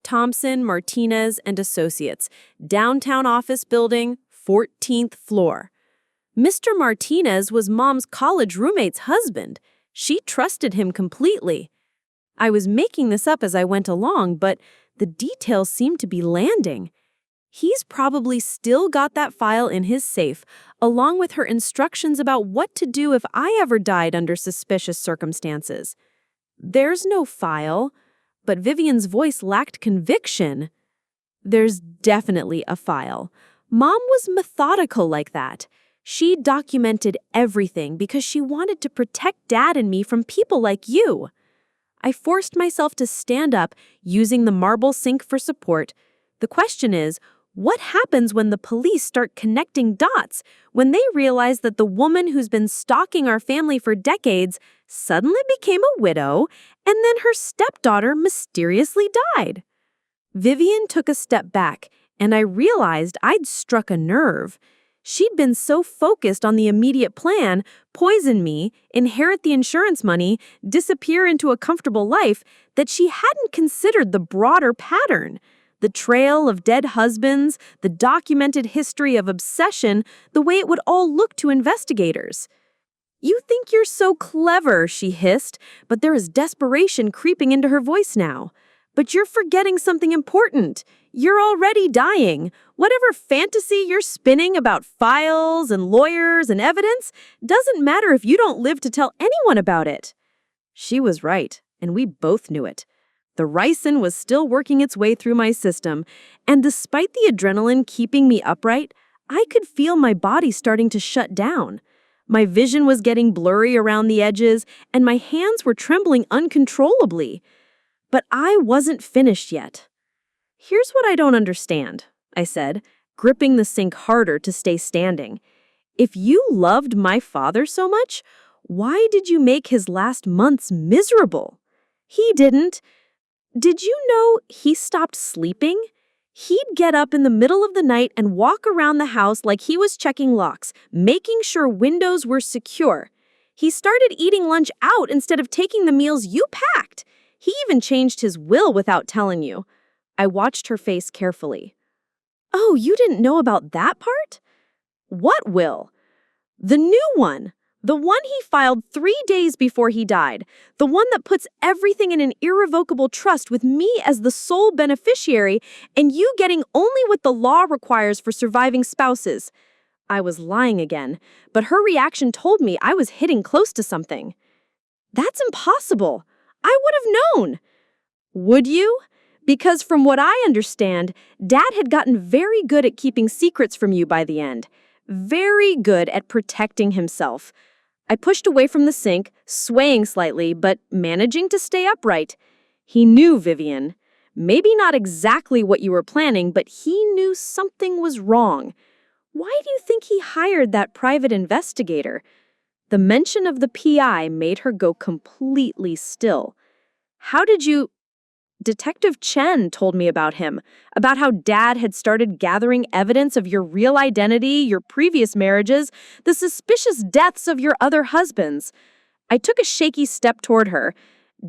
Thompson, Martinez, and Associates, downtown office building, 14th floor. Mr. Martinez was Mom's college roommate's husband. She trusted him completely. I was making this up as I went along, but the details seemed to be landing. He's probably still got that file in his safe, along with her instructions about what to do if I ever died under suspicious circumstances. There's no file, but Vivienne's voice lacked conviction. There's definitely a file. Mom was methodical like that. She documented everything because she wanted to protect Dad and me from people like you. I forced myself to stand up, using the marble sink for support. The question is, what happens when the police start connecting dots, when they realize that the woman who's been stalking our family for decades suddenly became a widow, and then her stepdaughter mysteriously died? Vivienne took a step back, and I realized I'd struck a nerve. She'd been so focused on the immediate plan, poison me, inherit the insurance money, disappear into a comfortable life, that she hadn't considered the broader pattern. The trail of dead husbands, the documented history of obsession, the way it would all look to investigators. "You think you're so clever," she hissed, but there is desperation creeping into her voice now. "But you're forgetting something important. You're already dying. Whatever fantasy you're spinning about files and lawyers and evidence doesn't matter if you don't live to tell anyone about it." She was right, and we both knew it. The ricin was still working its way through my system, and despite the adrenaline keeping me upright, I could feel my body starting to shut down. My vision was getting blurry around the edges, and my hands were trembling uncontrollably. But I wasn't finished yet. "Here's what I don't understand," I said, gripping the sink harder to stay standing. "If you loved my father so much, why did you make his last months miserable?" "He didn't. Did you know he stopped sleeping? He'd get up in the middle of the night and walk around the house like he was checking locks, making sure windows were secure. He started eating lunch out instead of taking the meals you packed. He even changed his will without telling you." I watched her face carefully. "Oh, you didn't know about that part?" "What will?" "The new one. The one he filed 3 days before he died. The one that puts everything in an irrevocable trust with me as the sole beneficiary and you getting only what the law requires for surviving spouses." I was lying again, but her reaction told me I was hitting close to something. "That's impossible. I would have known." "Would you?" "Because from what I understand, Dad had gotten very good at keeping secrets from you by the end. Very good at protecting himself." I pushed away from the sink, swaying slightly, but managing to stay upright. "He knew, Vivienne. Maybe not exactly what you were planning, but he knew something was wrong. Why do you think he hired that private investigator?" The mention of the PI made her go completely still. "How did you—" "Detective Chen told me about him, about how Dad had started gathering evidence of your real identity, your previous marriages, the suspicious deaths of your other husbands." I took a shaky step toward her.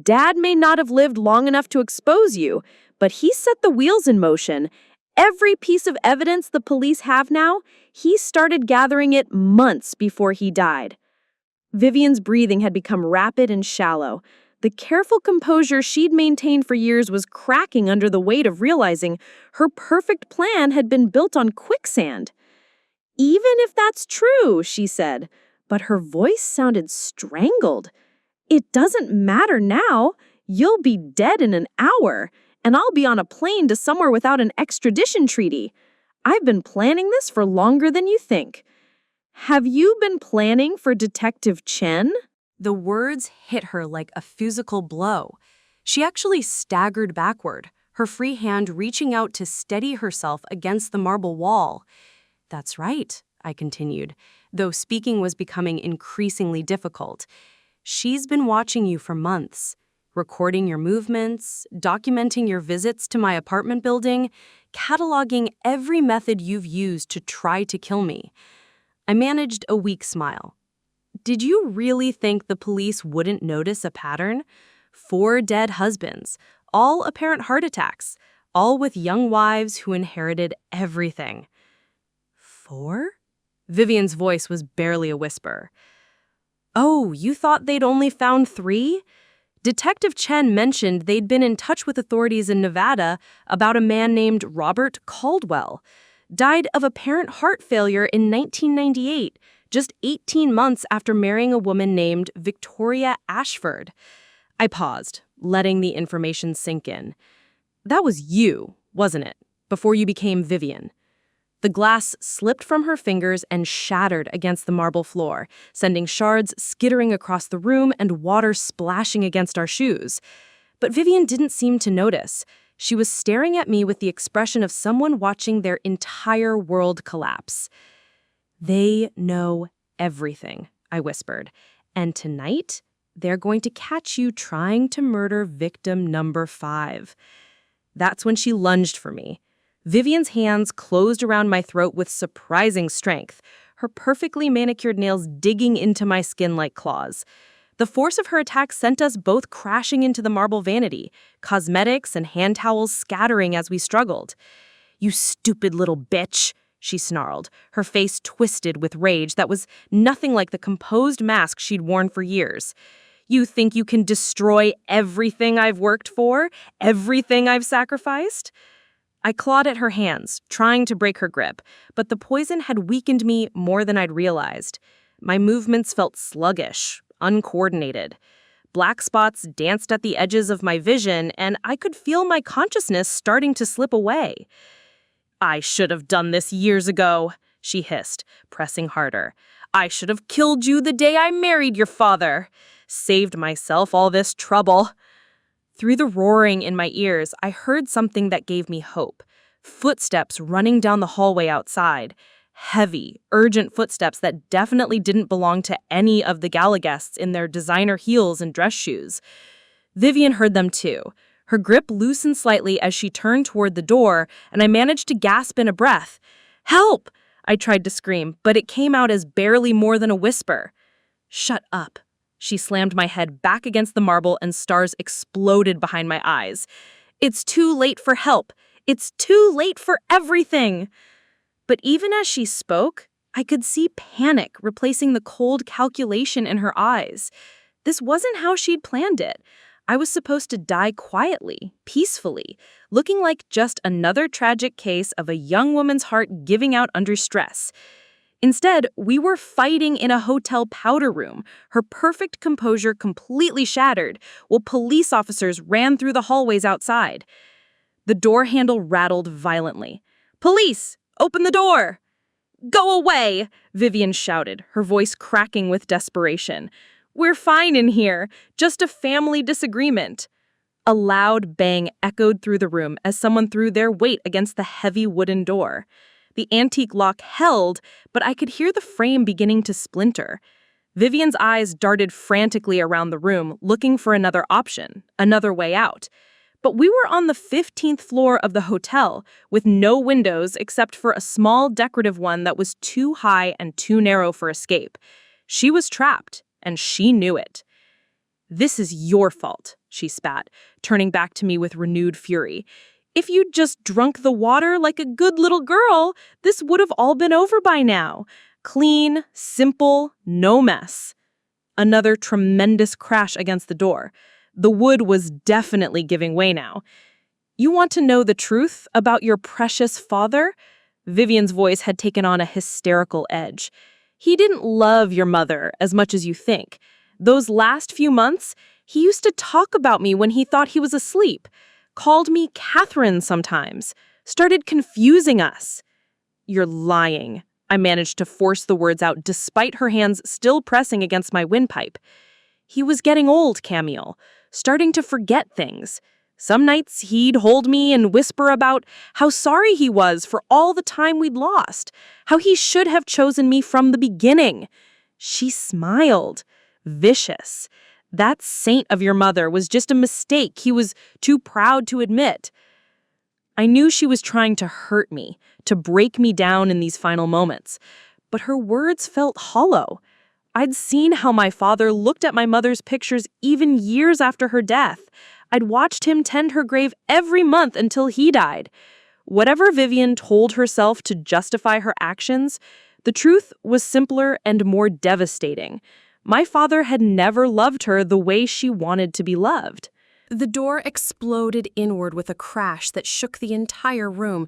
"Dad may not have lived long enough to expose you, but he set the wheels in motion. Every piece of evidence the police have now, he started gathering it months before he died." Vivienne's breathing had become rapid and shallow. The careful composure she'd maintained for years was cracking under the weight of realizing her perfect plan had been built on quicksand. "Even if that's true," she said, but her voice sounded strangled. "It doesn't matter now. You'll be dead in an hour, and I'll be on a plane to somewhere without an extradition treaty. I've been planning this for longer than you think. Have you been planning for Detective Chen? The words hit her like a physical blow. She actually staggered backward, her free hand reaching out to steady herself against the marble wall. "That's right," I continued, though speaking was becoming increasingly difficult. "She's been watching you for months, recording your movements, documenting your visits to my apartment building, cataloging every method you've used to try to kill me." I managed a weak smile. "Did you really think the police wouldn't notice a pattern? 4 dead husbands, all apparent heart attacks, all with young wives who inherited everything." 4? Vivienne's voice was barely a whisper. "Oh, you thought they'd only found 3? Detective Chen mentioned they'd been in touch with authorities in Nevada about a man named Robert Caldwell. Died of apparent heart failure in 1998, just 18 months after marrying a woman named Victoria Ashford." I paused, letting the information sink in. "That was you, wasn't it, before you became Vivienne?" The glass slipped from her fingers and shattered against the marble floor, sending shards skittering across the room and water splashing against our shoes. But Vivienne didn't seem to notice. She was staring at me with the expression of someone watching their entire world collapse. "They know everything," I whispered. "And tonight, they're going to catch you trying to murder victim number 5. That's when she lunged for me. Vivienne's hands closed around my throat with surprising strength, her perfectly manicured nails digging into my skin like claws. The force of her attack sent us both crashing into the marble vanity, cosmetics and hand towels scattering as we struggled. "You stupid little bitch," she snarled, her face twisted with rage that was nothing like the composed mask she'd worn for years. "You think you can destroy everything I've worked for, everything I've sacrificed?" I clawed at her hands, trying to break her grip, but the poison had weakened me more than I'd realized. My movements felt sluggish, uncoordinated. Black spots danced at the edges of my vision, and I could feel my consciousness starting to slip away. "I should have done this years ago," she hissed, pressing harder. "I should have killed you the day I married your father. Saved myself all this trouble." Through the roaring in my ears, I heard something that gave me hope. Footsteps running down the hallway outside. Heavy, urgent footsteps that definitely didn't belong to any of the gala guests in their designer heels and dress shoes. Vivienne heard them too. Her grip loosened slightly as she turned toward the door, and I managed to gasp in a breath. "Help!" I tried to scream, but it came out as barely more than a whisper. "Shut up." She slammed my head back against the marble and stars exploded behind my eyes. "It's too late for help. It's too late for everything." But even as she spoke, I could see panic replacing the cold calculation in her eyes. This wasn't how she'd planned it. I was supposed to die quietly, peacefully, looking like just another tragic case of a young woman's heart giving out under stress. Instead, we were fighting in a hotel powder room, her perfect composure completely shattered, while police officers ran through the hallways outside. The door handle rattled violently. "Police! Open the door!" "Go away!" Vivienne shouted, her voice cracking with desperation. "We're fine in here, just a family disagreement." A loud bang echoed through the room as someone threw their weight against the heavy wooden door. The antique lock held, but I could hear the frame beginning to splinter. Vivienne's eyes darted frantically around the room, looking for another option, another way out. But we were on the 15th floor of the hotel, with no windows except for a small decorative one that was too high and too narrow for escape. She was trapped, and she knew it. "This is your fault," she spat, turning back to me with renewed fury. "If you'd just drunk the water like a good little girl, this would have all been over by now. Clean, simple, no mess." Another tremendous crash against the door. The wood was definitely giving way now. "You want to know the truth about your precious father?" Vivienne's voice had taken on a hysterical edge. "He didn't love your mother as much as you think. Those last few months, he used to talk about me when he thought he was asleep. called me Catherine sometimes, started confusing us. You're lying. I managed to force the words out despite her hands still pressing against my windpipe. He was getting old, Camille, starting to forget things. Some nights he'd hold me and whisper about how sorry he was for all the time we'd lost, how he should have chosen me from the beginning. She smiled. Vicious. That saint of your mother was just a mistake he was too proud to admit. I knew she was trying to hurt me, to break me down in these final moments, but her words felt hollow. I'd seen how my father looked at my mother's pictures even years after her death. I'd watched him tend her grave every month until he died. Whatever Vivienne told herself to justify her actions, the truth was simpler and more devastating. My father had never loved her the way she wanted to be loved. The door exploded inward with a crash that shook the entire room.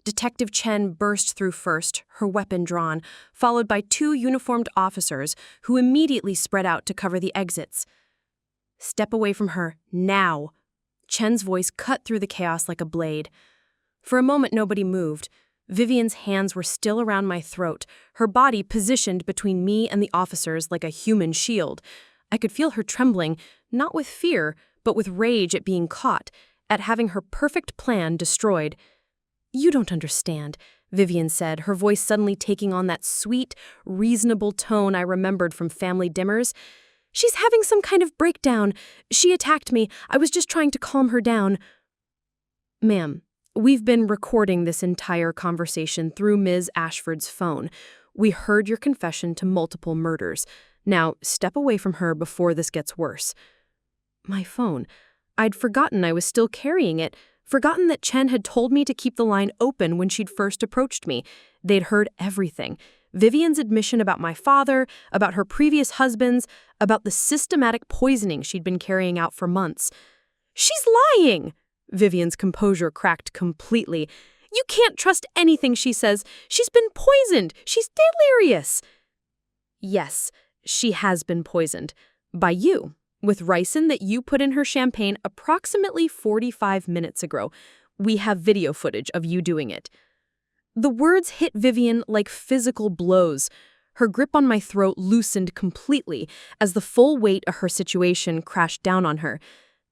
Detective Chen burst through first, her weapon drawn, followed by 2 uniformed officers who immediately spread out to cover the exits. Step away from her, now. Chen's voice cut through the chaos like a blade. For a moment, nobody moved. Vivienne's hands were still around my throat, her body positioned between me and the officers like a human shield. I could feel her trembling, not with fear, but with rage at being caught, at having her perfect plan destroyed. "You don't understand," Vivienne said, her voice suddenly taking on that sweet, reasonable tone I remembered from family dinners. "She's having some kind of breakdown. She attacked me. I was just trying to calm her down." "Ma'am, we've been recording this entire conversation through Ms. Ashford's phone. We heard your confession to multiple murders. Now, step away from her before this gets worse." My phone. I'd forgotten I was still carrying it, forgotten that Chen had told me to keep the line open when she'd first approached me. They'd heard everything. Vivienne's admission about my father, about her previous husbands, about the systematic poisoning she'd been carrying out for months. "She's lying!" Vivienne's composure cracked completely. "You can't trust anything she says. She's been poisoned. She's delirious." "Yes, she has been poisoned. By you. With ricin that you put in her champagne approximately 45 minutes ago. We have video footage of you doing it." The words hit Vivienne like physical blows. Her grip on my throat loosened completely as the full weight of her situation crashed down on her.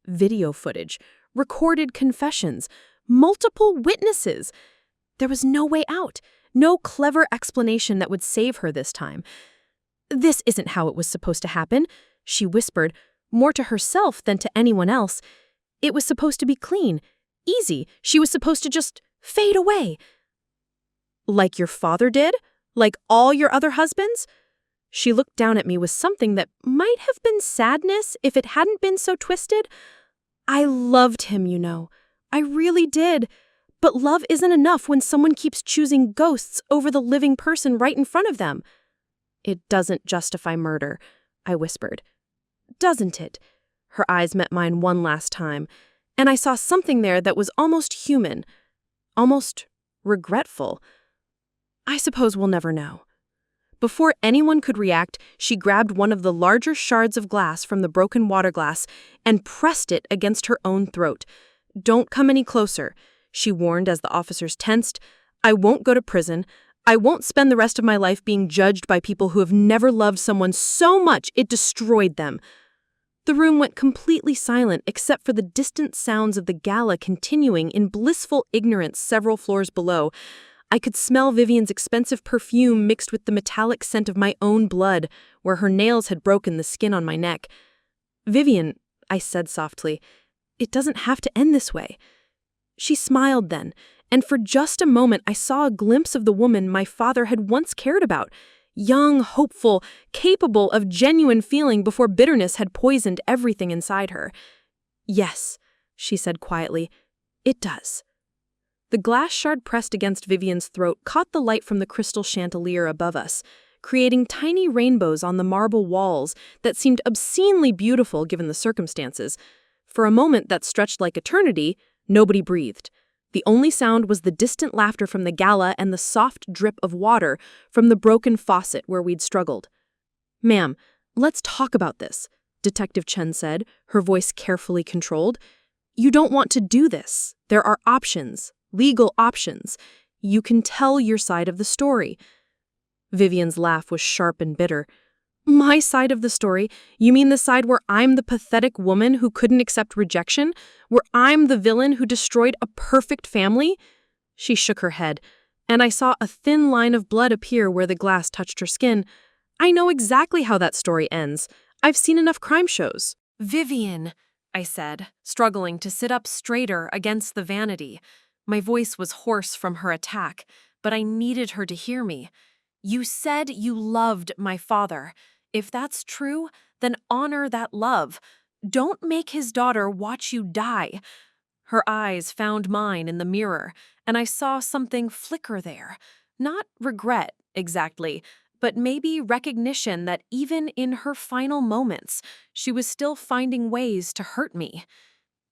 Video footage, recorded confessions, multiple witnesses. There was no way out, no clever explanation that would save her this time. "This isn't how it was supposed to happen," she whispered, more to herself than to anyone else. "It was supposed to be clean, easy. She was supposed to just fade away." "Like your father did? Like all your other husbands?" She looked down at me with something that might have been sadness if it hadn't been so twisted. "I loved him, you know. I really did. But love isn't enough when someone keeps choosing ghosts over the living person right in front of them." "It doesn't justify murder," I whispered. "Doesn't it?" Her eyes met mine one last time, and I saw something there that was almost human, almost regretful. "I suppose we'll never know." Before anyone could react, she grabbed one of the larger shards of glass from the broken water glass and pressed it against her own throat. "Don't come any closer," she warned as the officers tensed. "I won't go to prison. I won't spend the rest of my life being judged by people who have never loved someone so much it destroyed them." The room went completely silent except for the distant sounds of the Gala continuing in blissful ignorance several floors below. I could smell Vivienne's expensive perfume mixed with the metallic scent of my own blood, where her nails had broken the skin on my neck. "Vivienne," I said softly, "it doesn't have to end this way." She smiled then, and for just a moment I saw a glimpse of the woman my father had once cared about. Young, hopeful, capable of genuine feeling before bitterness had poisoned everything inside her. "Yes," she said quietly, "it does." The glass shard pressed against Vivienne's throat caught the light from the crystal chandelier above us, creating tiny rainbows on the marble walls that seemed obscenely beautiful given the circumstances. For a moment that stretched like eternity, nobody breathed. The only sound was the distant laughter from the Gala and the soft drip of water from the broken faucet where we'd struggled. "Ma'am, let's talk about this," Detective Chen said, her voice carefully controlled. You don't want to do this. There are options, legal options. You can tell your side of the story." Vivienne's laugh was sharp and bitter. "My side of the story? You mean the side where I'm the pathetic woman who couldn't accept rejection? Where I'm the villain who destroyed a perfect family?" She shook her head, and I saw a thin line of blood appear where the glass touched her skin. "I know exactly how that story ends. I've seen enough crime shows." "Vivienne," I said, struggling to sit up straighter against the vanity. My voice was hoarse from her attack, but I needed her to hear me. "You said you loved my father. If that's true, then honor that love. Don't make his daughter watch you die." Her eyes found mine in the mirror, and I saw something flicker there. Not regret, exactly, but maybe recognition that even in her final moments, she was still finding ways to hurt me.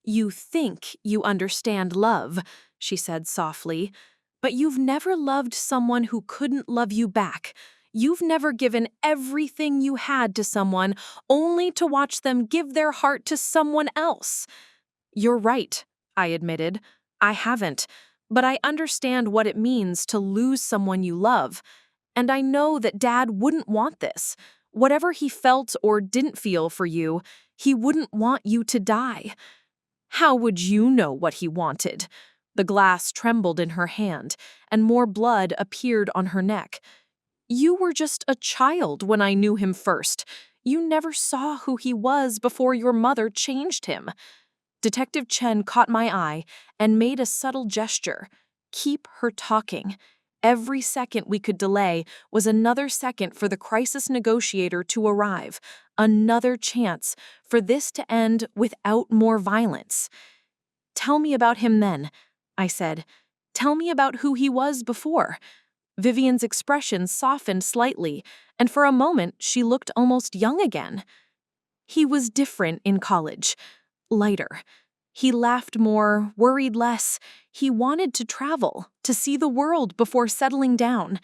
"You think you understand love," she said softly, "but you've never loved someone who couldn't love you back. You've never given everything you had to someone only to watch them give their heart to someone else." "You're right," I admitted. "I haven't, but I understand what it means to lose someone you love. And I know that Dad wouldn't want this. Whatever he felt or didn't feel for you, he wouldn't want you to die." "How would you know what he wanted?" The glass trembled in her hand, and more blood appeared on her neck. "You were just a child when I knew him first. You never saw who he was before your mother changed him." Detective Chen caught my eye and made a subtle gesture. "Keep her talking." Every second we could delay was another second for the crisis negotiator to arrive, another chance for this to end without more violence. "Tell me about him then," I said. "Tell me about who he was before." Vivienne's expression softened slightly, and for a moment she looked almost young again. "He was different in college. Lighter. He laughed more, worried less. He wanted to travel, to see the world before settling down.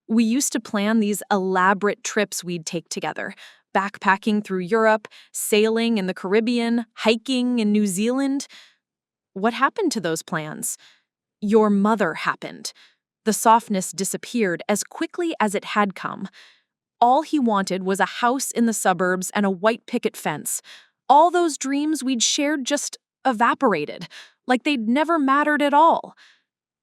We used to plan these elaborate trips we'd take together, backpacking through Europe, sailing in the Caribbean, hiking in New Zealand." "What happened to those plans?" "Your mother happened." The softness disappeared as quickly as it had come. "All he wanted was a house in the suburbs and a white picket fence. All those dreams we'd shared just evaporated, like they'd never mattered at all."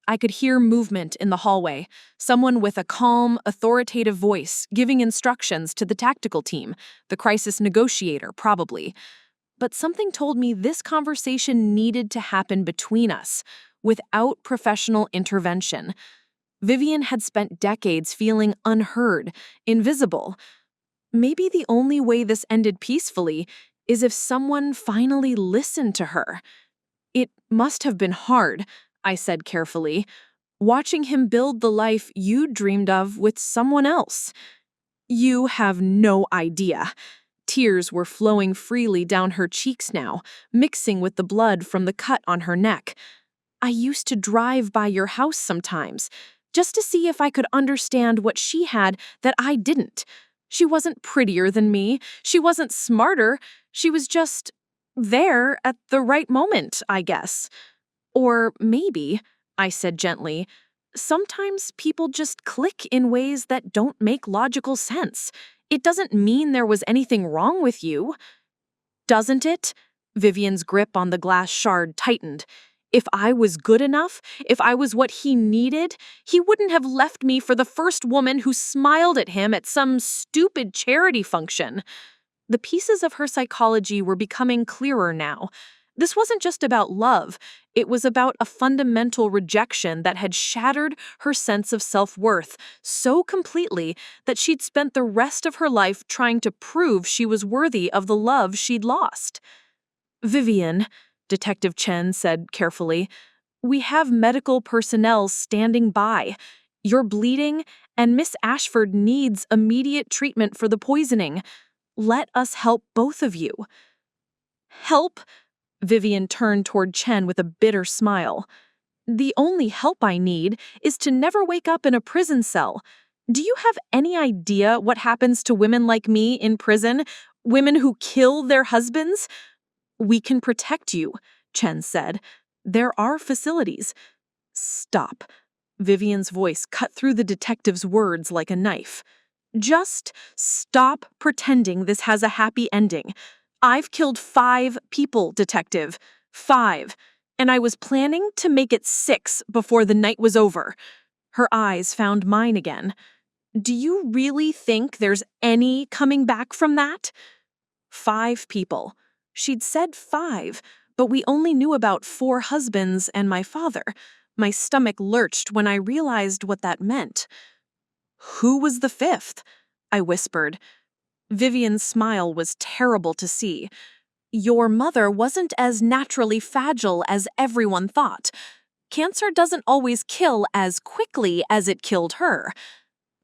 I could hear movement in the hallway, someone with a calm, authoritative voice giving instructions to the tactical team, the crisis negotiator, probably. But something told me this conversation needed to happen between us, without professional intervention. Vivienne had spent decades feeling unheard, invisible. Maybe the only way this ended peacefully is if someone finally listened to her. "It must have been hard," I said carefully, "watching him build the life you dreamed of with someone else." "You have no idea." Tears were flowing freely down her cheeks now, mixing with the blood from the cut on her neck. "I used to drive by your house sometimes, just to see if I could understand what she had that I didn't. She wasn't prettier than me. She wasn't smarter. She was just there at the right moment, I guess. Or maybe," I said gently, "sometimes people just click in ways that don't make logical sense. It doesn't mean there was anything wrong with you." "Doesn't it?" Vivienne's grip on the glass shard tightened. "If I was good enough, if I was what he needed, he wouldn't have left me for the first woman who smiled at him at some stupid charity function." The pieces of her psychology were becoming clearer now. This wasn't just about love. It was about a fundamental rejection that had shattered her sense of self-worth so completely that she'd spent the rest of her life trying to prove she was worthy of the love she'd lost. "Vivienne," Detective Chen said carefully, "we have medical personnel standing by. You're bleeding, and Miss Ashford needs immediate treatment for the poisoning. Let us help both of you." "Help?" Vivienne turned toward Chen with a bitter smile. "The only help I need is to never wake up in a prison cell. Do you have any idea what happens to women like me in prison? Women who kill their husbands? We can protect you. Chen said. "There are facilities." "Stop." Vivienne's voice cut through the detective's words like a knife. "Just stop pretending this has a happy ending. I've killed 5 people, detective. 5. And I was planning to make it 6 before the night was over." Her eyes found mine again. "Do you really think there's any coming back from that?" 5 people. She'd said 5, but we only knew about 4 husbands and my father. My stomach lurched when I realized what that meant. "Who was the 5th?" I whispered. Vivienne's smile was terrible to see. "Your mother wasn't as naturally fragile as everyone thought. Cancer doesn't always kill as quickly as it killed her."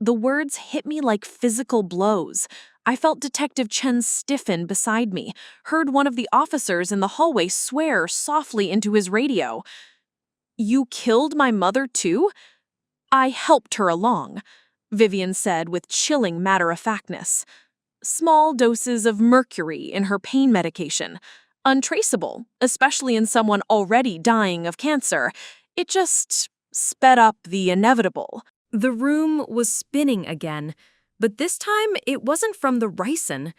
The words hit me like physical blows. I felt Detective Chen stiffen beside me, heard one of the officers in the hallway swear softly into his radio. "You killed my mother too?" "I helped her along," Vivienne said with chilling matter-of-factness. "Small doses of mercury in her pain medication. Untraceable, especially in someone already dying of cancer. It just sped up the inevitable." The room was spinning again, but this time it wasn't from the ricin.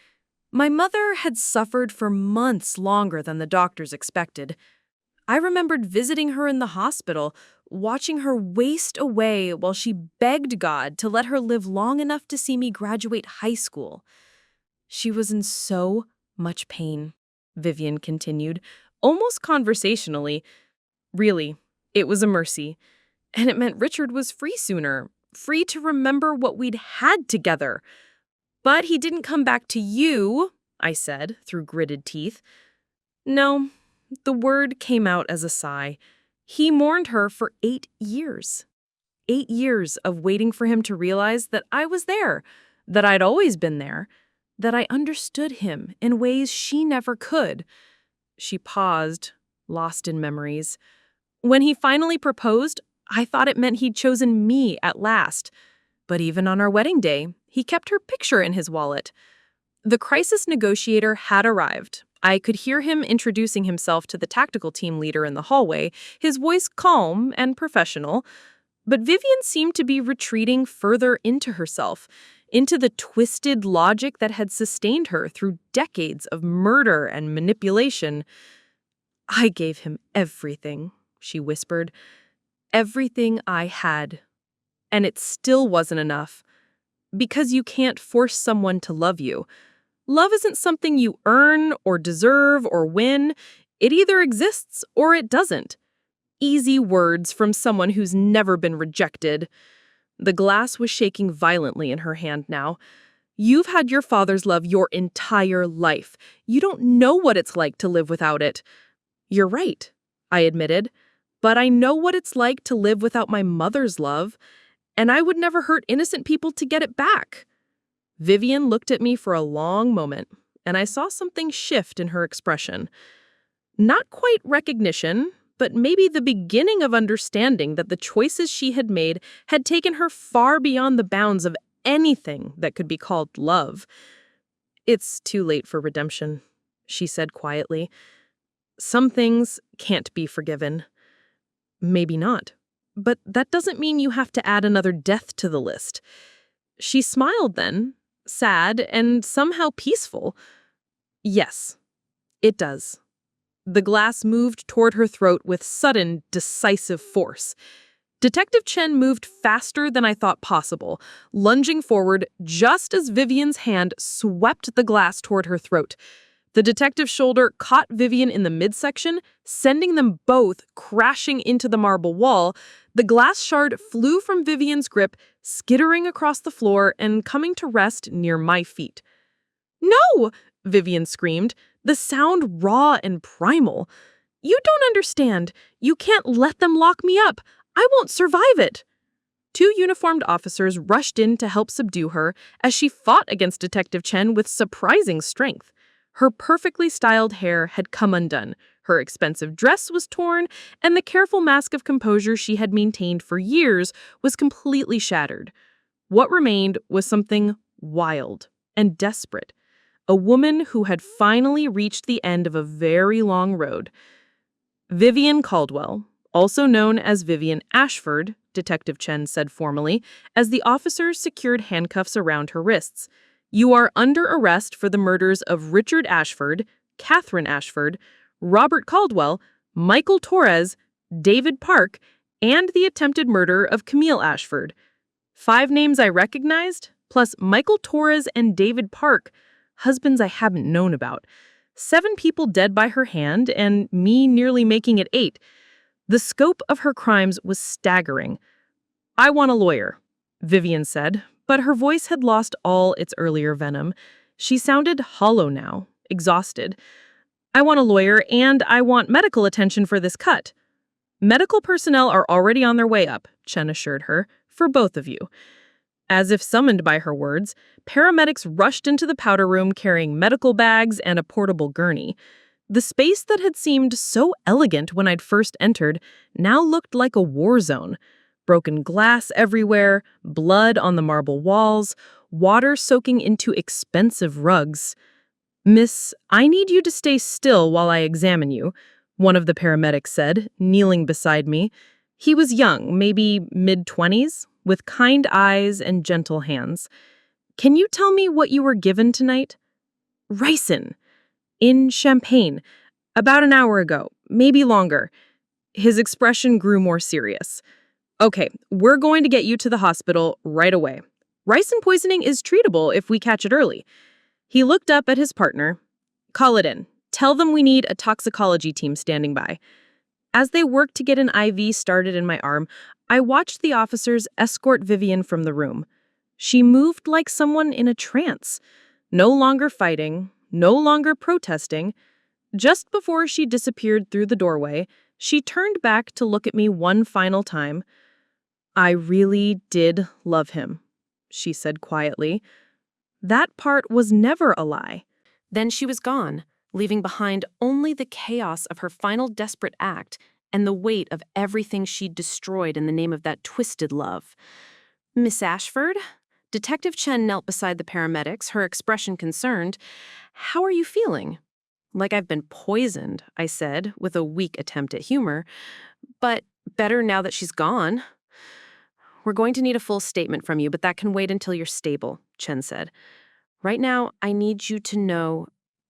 My mother had suffered for months longer than the doctors expected. I remembered visiting her in the hospital, watching her waste away while she begged God to let her live long enough to see me graduate high school. "She was in so much pain," Vivienne continued, almost conversationally. "Really, it was a mercy. And it meant Richard was free sooner, free to remember what we'd had together." "But he didn't come back to you," I said, through gritted teeth. "No." The word came out as a sigh. "He mourned her for 8 years. 8 years of waiting for him to realize that I was there, that I'd always been there, that I understood him in ways she never could." She paused, lost in memories. "When he finally proposed, I thought it meant he'd chosen me at last. But even on our wedding day, he kept her picture in his wallet." The crisis negotiator had arrived. I could hear him introducing himself to the tactical team leader in the hallway, his voice calm and professional. But Vivienne seemed to be retreating further into herself, into the twisted logic that had sustained her through decades of murder and manipulation. "I gave him everything," she whispered. "Everything I had. And it still wasn't enough. Because you can't force someone to love you. Love isn't something you earn or deserve or win. It either exists or it doesn't." Easy words from someone who's never been rejected. The glass was shaking violently in her hand now. "You've had your father's love your entire life. You don't know what it's like to live without it." "You're right," I admitted. "But I know what it's like to live without my mother's love, and I would never hurt innocent people to get it back." Vivienne looked at me for a long moment, and I saw something shift in her expression. Not quite recognition, but maybe the beginning of understanding that the choices she had made had taken her far beyond the bounds of anything that could be called love. "It's too late for redemption," she said quietly. "Some things can't be forgiven." "Maybe not. But that doesn't mean you have to add another death to the list." She smiled then, sad and somehow peaceful. "Yes, it does." The glass moved toward her throat with sudden, decisive force. Detective Chen moved faster than I thought possible, lunging forward just as Vivienne's hand swept the glass toward her throat. The detective's shoulder caught Vivienne in the midsection, sending them both crashing into the marble wall. The glass shard flew from Vivienne's grip, skittering across the floor and coming to rest near my feet. "No!" Vivienne screamed, the sound raw and primal. "You don't understand. You can't let them lock me up. I won't survive it." 2 uniformed officers rushed in to help subdue her as she fought against Detective Chen with surprising strength. Her perfectly styled hair had come undone, her expensive dress was torn, and the careful mask of composure she had maintained for years was completely shattered. What remained was something wild and desperate. A woman who had finally reached the end of a very long road. Vivienne Caldwell, also known as Vivienne Ashford, Detective Chen said formally, as the officers secured handcuffs around her wrists. You are under arrest for the murders of Richard Ashford, Catherine Ashford, Robert Caldwell, Michael Torres, David Park, and the attempted murder of Camille Ashford. 5 names I recognized, plus Michael Torres and David Park, husbands I haven't known about. 7 people dead by her hand, and me nearly making it 8. The scope of her crimes was staggering. I want a lawyer, Vivienne said, but her voice had lost all its earlier venom. She sounded hollow now, exhausted. I want a lawyer, and I want medical attention for this cut. Medical personnel are already on their way up, Chen assured her, for both of you. As if summoned by her words, paramedics rushed into the powder room carrying medical bags and a portable gurney. The space that had seemed so elegant when I'd first entered now looked like a war zone. Broken glass everywhere, blood on the marble walls, water soaking into expensive rugs. Miss, I need you to stay still while I examine you, one of the paramedics said, kneeling beside me. He was young, maybe mid-20s, with kind eyes and gentle hands. Can you tell me what you were given tonight? Ricin. In Champagne. About an hour ago, maybe longer. His expression grew more serious. Okay, we're going to get you to the hospital right away. Ricin poisoning is treatable if we catch it early. He looked up at his partner. Call it in. Tell them we need a toxicology team standing by. As they worked to get an IV started in my arm, I watched the officers escort Vivienne from the room. She moved like someone in a trance, no longer fighting, no longer protesting. Just before she disappeared through the doorway, she turned back to look at me one final time. I really did love him, she said quietly. That part was never a lie. Then she was gone, leaving behind only the chaos of her final desperate act and the weight of everything she'd destroyed in the name of that twisted love. Miss Ashford? Detective Chen knelt beside the paramedics, her expression concerned. How are you feeling? Like I've been poisoned, I said, with a weak attempt at humor. But better now that she's gone. We're going to need a full statement from you, but that can wait until you're stable, Chen said. Right now, I need you to know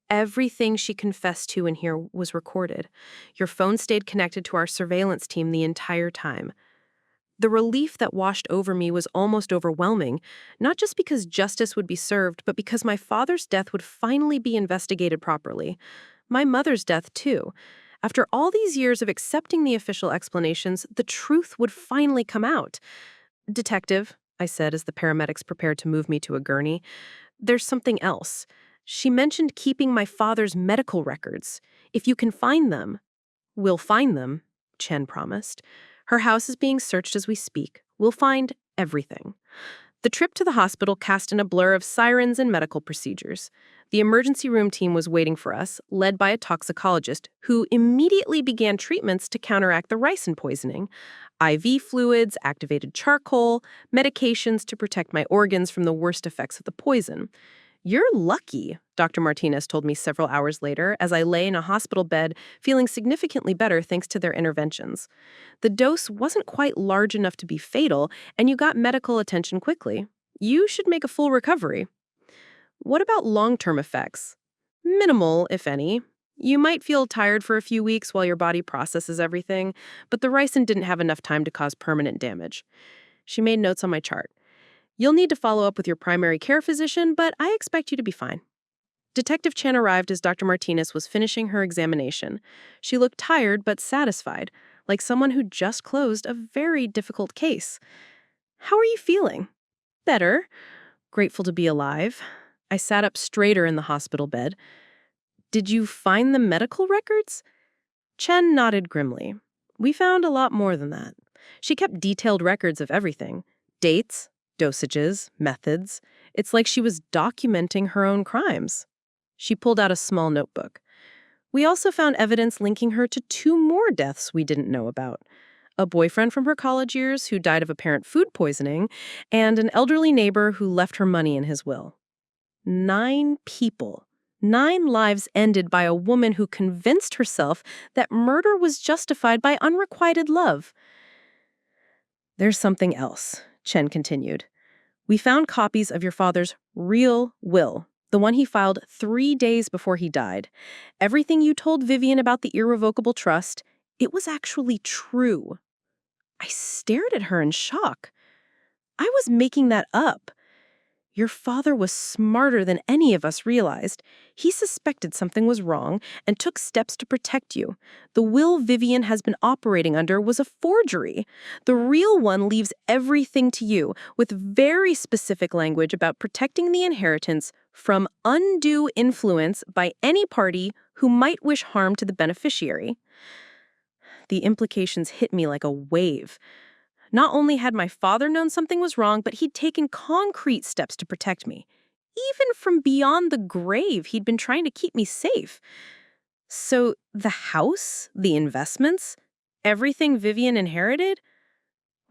everything she confessed to in here was recorded. Your phone stayed connected to our surveillance team the entire time. The relief that washed over me was almost overwhelming, not just because justice would be served, but because my father's death would finally be investigated properly. My mother's death, too. After all these years of accepting the official explanations, the truth would finally come out. Detective, I said as the paramedics prepared to move me to a gurney, there's something else. She mentioned keeping my father's medical records. If you can find them. We'll find them, Chen promised. Her house is being searched as we speak. We'll find everything. The trip to the hospital cast in a blur of sirens and medical procedures. The emergency room team was waiting for us, led by a toxicologist, who immediately began treatments to counteract the ricin poisoning. IV fluids, activated charcoal, medications to protect my organs from the worst effects of the poison. You're lucky, Dr. Martinez told me several hours later as I lay in a hospital bed feeling significantly better thanks to their interventions. The dose wasn't quite large enough to be fatal, and you got medical attention quickly. You should make a full recovery. What about long-term effects? Minimal, if any. You might feel tired for a few weeks while your body processes everything, but the ricin didn't have enough time to cause permanent damage. She made notes on my chart. You'll need to follow up with your primary care physician, but I expect you to be fine. Detective Chen arrived as Dr. Martinez was finishing her examination. She looked tired but satisfied, like someone who just closed a very difficult case. How are you feeling? Better. Grateful to be alive. I sat up straighter in the hospital bed. Did you find the medical records? Chen nodded grimly. We found a lot more than that. She kept detailed records of everything. Dates, dosages, methods. It's like she was documenting her own crimes. She pulled out a small notebook. We also found evidence linking her to 2 more deaths we didn't know about. A boyfriend from her college years who died of apparent food poisoning, and an elderly neighbor who left her money in his will. 9 people. 9 lives ended by a woman who convinced herself that murder was justified by unrequited love. There's something else, Chen continued. We found copies of your father's real will, the one he filed 3 days before he died. Everything you told Vivienne about the irrevocable trust, it was actually true. I stared at her in shock. I was making that up. Your father was smarter than any of us realized. He suspected something was wrong and took steps to protect you. The will Vivienne has been operating under was a forgery. The real one leaves everything to you, with very specific language about protecting the inheritance from undue influence by any party who might wish harm to the beneficiary. The implications hit me like a wave. Not only had my father known something was wrong, but he'd taken concrete steps to protect me. Even from beyond the grave, he'd been trying to keep me safe. So the house, the investments, everything Vivienne inherited,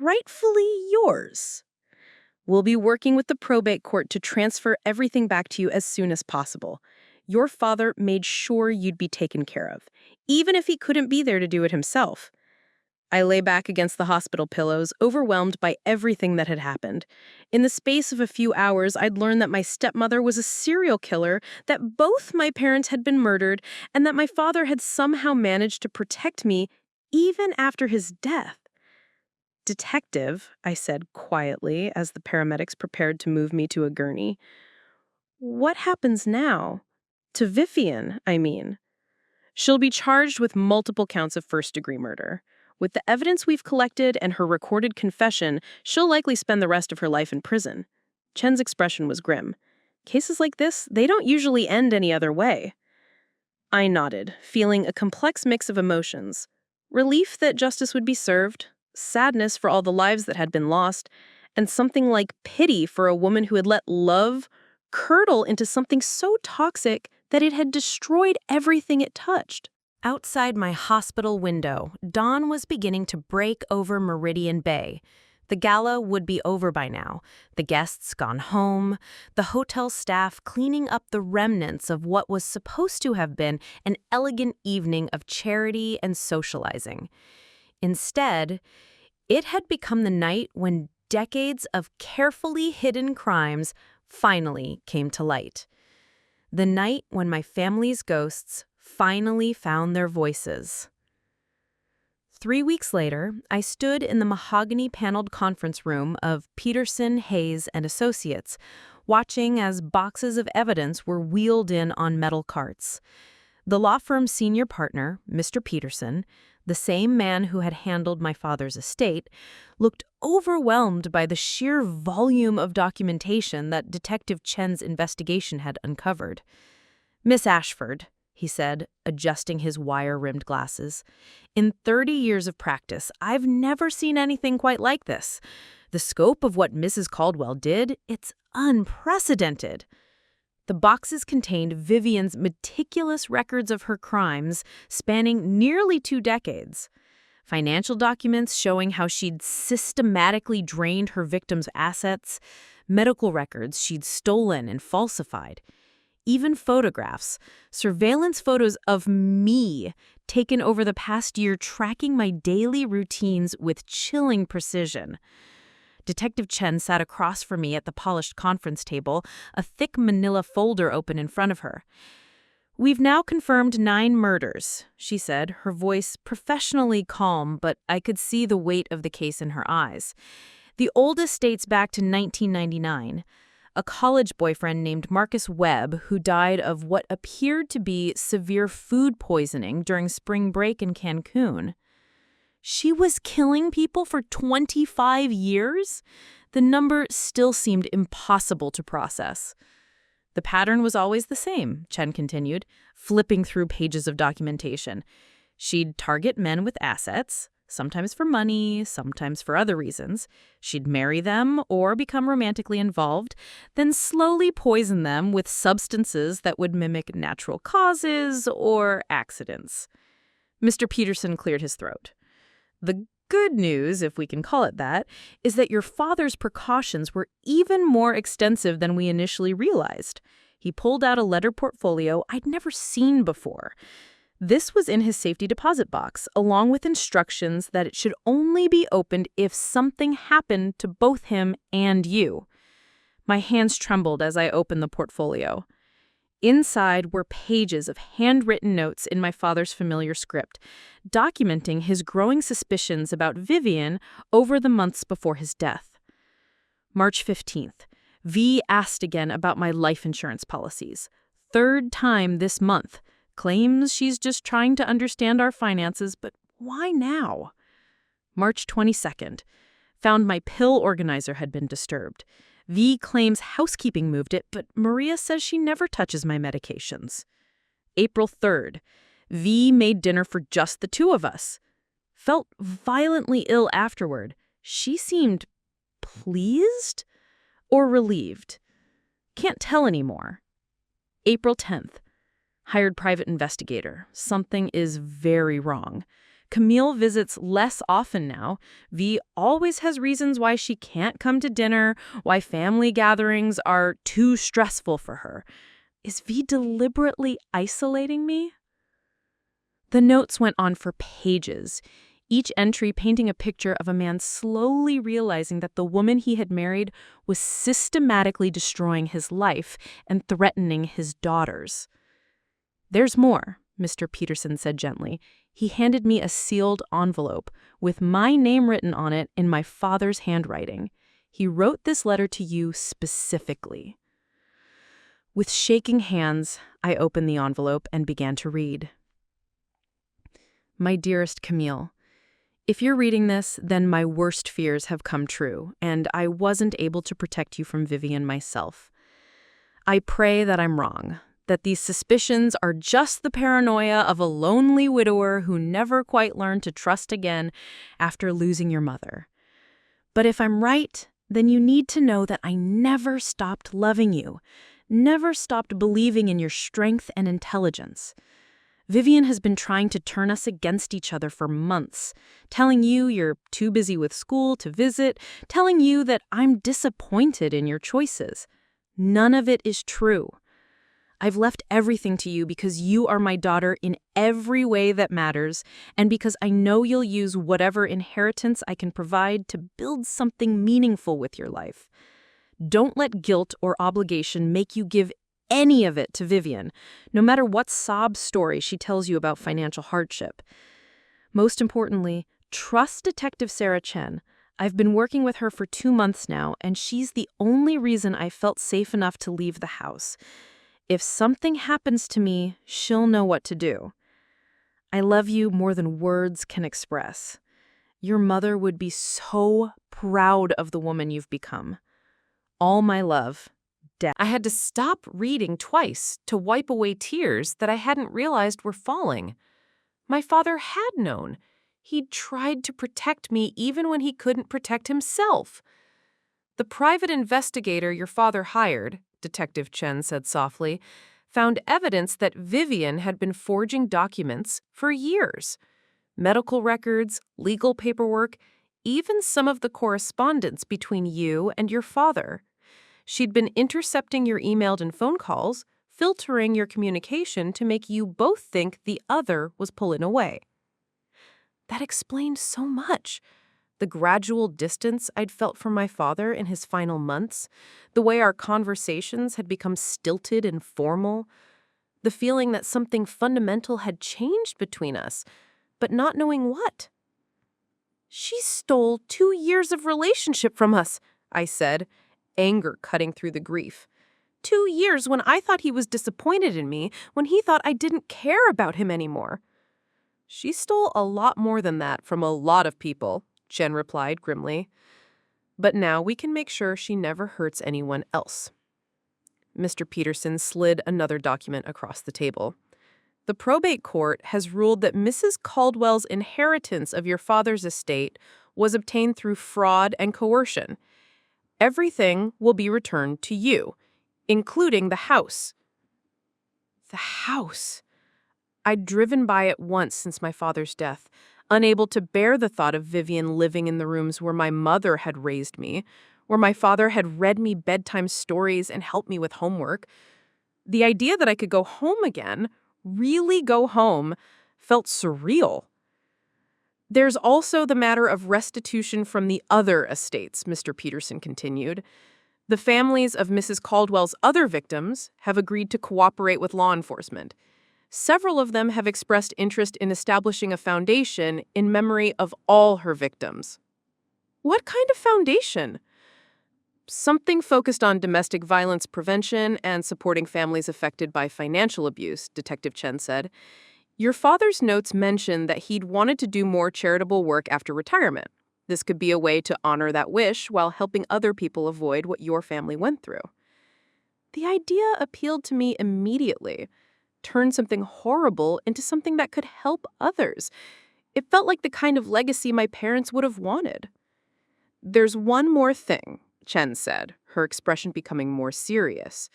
rightfully yours. We'll be working with the probate court to transfer everything back to you as soon as possible. Your father made sure you'd be taken care of, even if he couldn't be there to do it himself. I lay back against the hospital pillows, overwhelmed by everything that had happened. In the space of a few hours, I'd learned that my stepmother was a serial killer, that both my parents had been murdered, and that my father had somehow managed to protect me even after his death. Detective, I said quietly as the paramedics prepared to move me to a gurney. What happens now? To Vivienne, I mean. She'll be charged with multiple counts of first-degree murder. With the evidence we've collected and her recorded confession, she'll likely spend the rest of her life in prison. Chen's expression was grim. Cases like this, they don't usually end any other way. I nodded, feeling a complex mix of emotions. Relief that justice would be served, sadness for all the lives that had been lost, and something like pity for a woman who had let love curdle into something so toxic that it had destroyed everything it touched. Outside my hospital window, dawn was beginning to break over Meridian Bay. The gala would be over by now, the guests gone home, the hotel staff cleaning up the remnants of what was supposed to have been an elegant evening of charity and socializing. Instead, it had become the night when decades of carefully hidden crimes finally came to light. The night when my family's ghosts finally found their voices. 3 weeks later, I stood in the mahogany-paneled conference room of Peterson, Hayes and Associates, watching as boxes of evidence were wheeled in on metal carts. The law firm's senior partner, Mr. Peterson, the same man who had handled my father's estate, looked overwhelmed by the sheer volume of documentation that Detective Chen's investigation had uncovered. "Miss Ashford," he said, adjusting his wire-rimmed glasses, "in 30 years of practice, I've never seen anything quite like this. The scope of what Mrs. Caldwell did, it's unprecedented." The boxes contained Vivienne's meticulous records of her crimes spanning nearly 2 decades. Financial documents showing how she'd systematically drained her victims' assets, medical records she'd stolen and falsified, even photographs, surveillance photos of me taken over the past year tracking my daily routines with chilling precision. Detective Chen sat across from me at the polished conference table, a thick manila folder open in front of her. "We've now confirmed 9 murders," she said, her voice professionally calm, but I could see the weight of the case in her eyes. "The oldest dates back to 1999. A college boyfriend named Marcus Webb who died of what appeared to be severe food poisoning during spring break in Cancun. She was killing people for 25 years? The number still seemed impossible to process. The pattern was always the same, Chen continued, flipping through pages of documentation. She'd target men with assets, sometimes for money, sometimes for other reasons. She'd marry them or become romantically involved, then slowly poison them with substances that would mimic natural causes or accidents. Mr. Peterson cleared his throat. "The good news, if we can call it that, is that your father's precautions were even more extensive than we initially realized. He pulled out a letter portfolio I'd never seen before. This was in his safety deposit box, along with instructions that it should only be opened if something happened to both him and you. My hands trembled as I opened the portfolio. Inside were pages of handwritten notes in my father's familiar script, documenting his growing suspicions about Vivienne over the months before his death. March 15th. V asked again about my life insurance policies. Third time this month. Claims she's just trying to understand our finances, but why now? March 22nd. Found my pill organizer had been disturbed. V claims housekeeping moved it, but Maria says she never touches my medications. April 3rd. V made dinner for just the two of us. Felt violently ill afterward. She seemed pleased or relieved. Can't tell anymore. April 10th. Hired private investigator. Something is very wrong. Camille visits less often now. V always has reasons why she can't come to dinner, why family gatherings are too stressful for her. Is V deliberately isolating me? The notes went on for pages, each entry painting a picture of a man slowly realizing that the woman he had married was systematically destroying his life and threatening his daughters. "There's more," Mr. Peterson said gently. He handed me a sealed envelope with my name written on it in my father's handwriting. He wrote this letter to you specifically. With shaking hands, I opened the envelope and began to read. My dearest Camille, if you're reading this, then my worst fears have come true, and I wasn't able to protect you from Vivienne myself. I pray that I'm wrong, that these suspicions are just the paranoia of a lonely widower who never quite learned to trust again after losing your mother. But if I'm right, then you need to know that I never stopped loving you, never stopped believing in your strength and intelligence. Vivienne has been trying to turn us against each other for months, telling you you're too busy with school to visit, telling you that I'm disappointed in your choices. None of it is true. I've left everything to you because you are my daughter in every way that matters, and because I know you'll use whatever inheritance I can provide to build something meaningful with your life. Don't let guilt or obligation make you give any of it to Vivienne, no matter what sob story she tells you about financial hardship. Most importantly, trust Detective Sarah Chen. I've been working with her for 2 months now, and she's the only reason I felt safe enough to leave the house. If something happens to me, she'll know what to do. I love you more than words can express. Your mother would be so proud of the woman you've become. All my love, Dad. I had to stop reading twice to wipe away tears that I hadn't realized were falling. My father had known. He'd tried to protect me even when he couldn't protect himself. The private investigator your father hired, Detective Chen said softly, found evidence that Vivienne had been forging documents for years. Medical records, legal paperwork, even some of the correspondence between you and your father. She'd been intercepting your emailed and phone calls, filtering your communication to make you both think the other was pulling away. That explained so much. The gradual distance I'd felt from my father in his final months, the way our conversations had become stilted and formal, the feeling that something fundamental had changed between us, but not knowing what. She stole 2 years of relationship from us, I said, anger cutting through the grief. 2 years when I thought he was disappointed in me, when he thought I didn't care about him anymore. She stole a lot more than that from a lot of people, Jen replied grimly. But now we can make sure she never hurts anyone else. Mr. Peterson slid another document across the table. The probate court has ruled that Mrs. Caldwell's inheritance of your father's estate was obtained through fraud and coercion. Everything will be returned to you, including the house. The house. I'd driven by it once since my father's death, unable to bear the thought of Vivienne living in the rooms where my mother had raised me, where my father had read me bedtime stories and helped me with homework. The idea that I could go home again, really go home, felt surreal. There's also the matter of restitution from the other estates, Mr. Peterson continued. The families of Mrs. Caldwell's other victims have agreed to cooperate with law enforcement. Several of them have expressed interest in establishing a foundation in memory of all her victims. What kind of foundation? Something focused on domestic violence prevention and supporting families affected by financial abuse, Detective Chen said. Your father's notes mention that he'd wanted to do more charitable work after retirement. This could be a way to honor that wish while helping other people avoid what your family went through. The idea appealed to me immediately. Turn something horrible into something that could help others. It felt like the kind of legacy my parents would have wanted. There's one more thing, Chen said, her expression becoming more serious.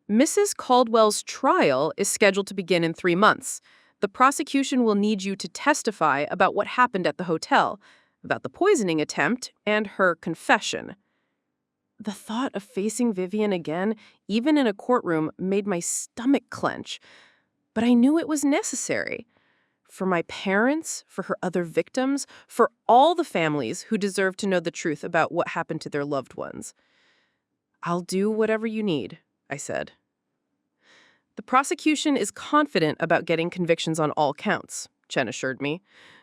Mrs. Caldwell's trial is scheduled to begin in 3 months. The prosecution will need you to testify about what happened at the hotel, about the poisoning attempt, and her confession. The thought of facing Vivienne again, even in a courtroom, made my stomach clench. But I knew it was necessary. For my parents, for her other victims, for all the families who deserve to know the truth about what happened to their loved ones. I'll do whatever you need, I said. The prosecution is confident about getting convictions on all counts, Chen assured me.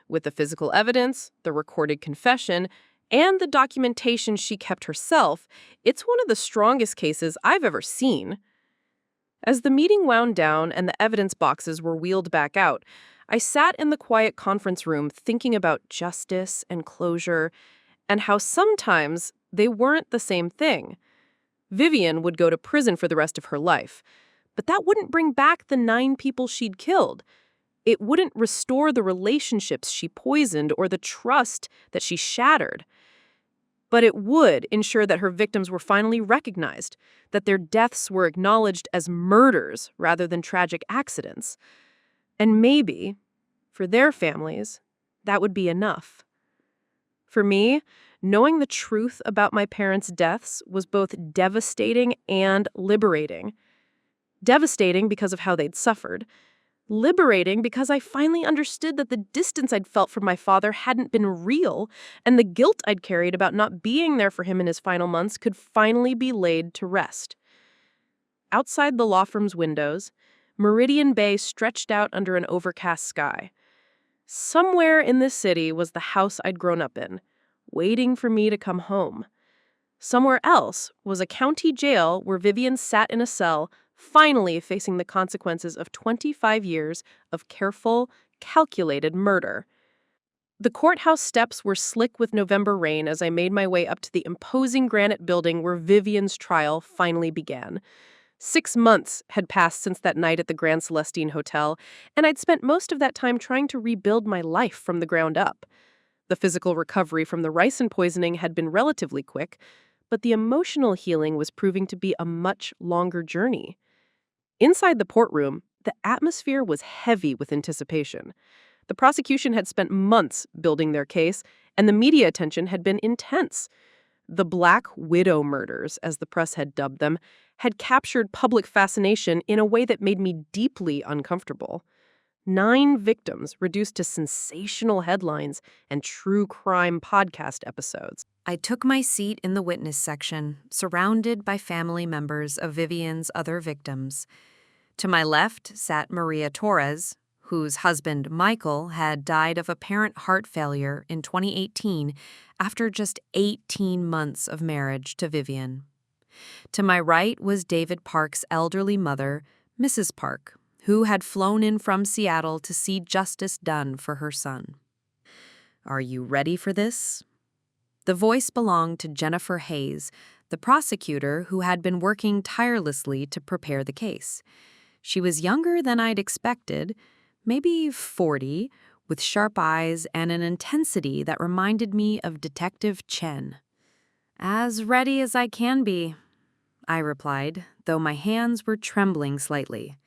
With the physical evidence, the recorded confession, and the documentation she kept herself, it's one of the strongest cases I've ever seen. As the meeting wound down and the evidence boxes were wheeled back out, I sat in the quiet conference room thinking about justice and closure, and how sometimes they weren't the same thing. Vivienne would go to prison for the rest of her life, but that wouldn't bring back the 9 people she'd killed. It wouldn't restore the relationships she poisoned or the trust that she shattered. But it would ensure that her victims were finally recognized, that their deaths were acknowledged as murders rather than tragic accidents. And maybe, for their families, that would be enough. For me, knowing the truth about my parents' deaths was both devastating and liberating. Devastating because of how they'd suffered. Liberating because I finally understood that the distance I'd felt from my father hadn't been real, and the guilt I'd carried about not being there for him in his final months could finally be laid to rest. Outside the law firm's windows, Meridian Bay stretched out under an overcast sky. Somewhere in this city was the house I'd grown up in, waiting for me to come home. Somewhere else was a county jail where Vivienne sat in a cell, finally facing the consequences of 25 years of careful, calculated murder. The courthouse steps were slick with November rain as I made my way up to the imposing granite building where Vivienne's trial finally began. 6 months had passed since that night at the Grand Celestine Hotel, and I'd spent most of that time trying to rebuild my life from the ground up. The physical recovery from the ricin poisoning had been relatively quick, but the emotional healing was proving to be a much longer journey. Inside the courtroom, the atmosphere was heavy with anticipation. The prosecution had spent months building their case, and the media attention had been intense. The Black Widow murders, as the press had dubbed them, had captured public fascination in a way that made me deeply uncomfortable. 9 victims reduced to sensational headlines and true crime podcast episodes. I took my seat in the witness section, surrounded by family members of Vivienne's other victims. To my left sat Maria Torres, whose husband, Michael, had died of apparent heart failure in 2018 after just 18 months of marriage to Vivienne. To my right was David Park's elderly mother, Mrs. Park, who had flown in from Seattle to see justice done for her son. "Are you ready for this?" The voice belonged to Jennifer Hayes, the prosecutor who had been working tirelessly to prepare the case. She was younger than I'd expected, maybe 40, with sharp eyes and an intensity that reminded me of Detective Chen. "As ready as I can be," I replied, though my hands were trembling slightly.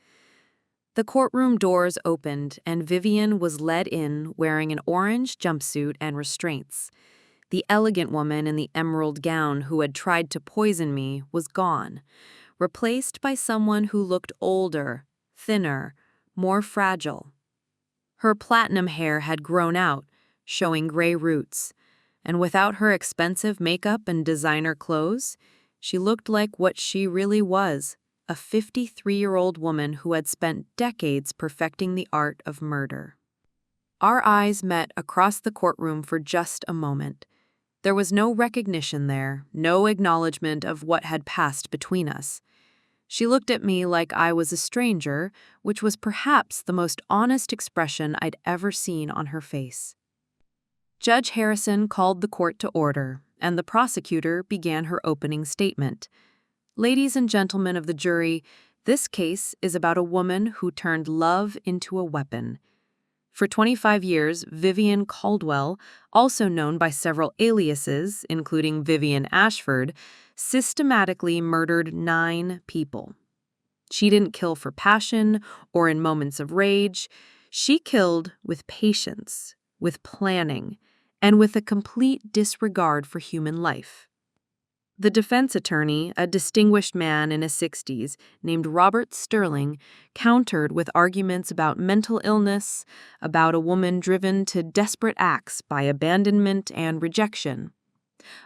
The courtroom doors opened, and Vivienne was led in wearing an orange jumpsuit and restraints. The elegant woman in the emerald gown who had tried to poison me was gone. replaced by someone who looked older, thinner, more fragile. Her platinum hair had grown out, showing gray roots, and without her expensive makeup and designer clothes, she looked like what she really was, a 53-year-old woman who had spent decades perfecting the art of murder. Our eyes met across the courtroom for just a moment. There was no recognition there, no acknowledgement of what had passed between us. She looked at me like I was a stranger, which was perhaps the most honest expression I'd ever seen on her face. Judge Harrison called the court to order, and the prosecutor began her opening statement. Ladies and gentlemen of the jury, this case is about a woman who turned love into a weapon. For 25 years, Vivienne Caldwell, also known by several aliases, including Vivienne Ashford, systematically murdered 9 people. She didn't kill for passion or in moments of rage. She killed with patience, with planning, and with a complete disregard for human life. The defense attorney, a distinguished man in his 60s named Robert Sterling, countered with arguments about mental illness, about a woman driven to desperate acts by abandonment and rejection.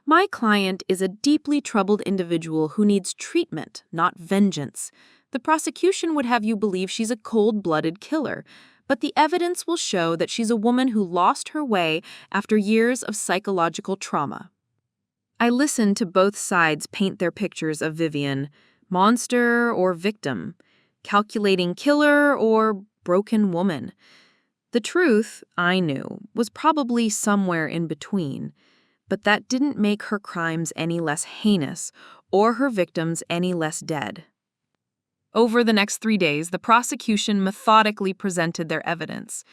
My client is a deeply troubled individual who needs treatment, not vengeance. The prosecution would have you believe she's a cold-blooded killer, but the evidence will show that she's a woman who lost her way after years of psychological trauma. I listened to both sides paint their pictures of Vivienne, monster or victim, calculating killer or broken woman. The truth, I knew, was probably somewhere in between, but that didn't make her crimes any less heinous or her victims any less dead. Over the next 3 days, the prosecution methodically presented their evidence.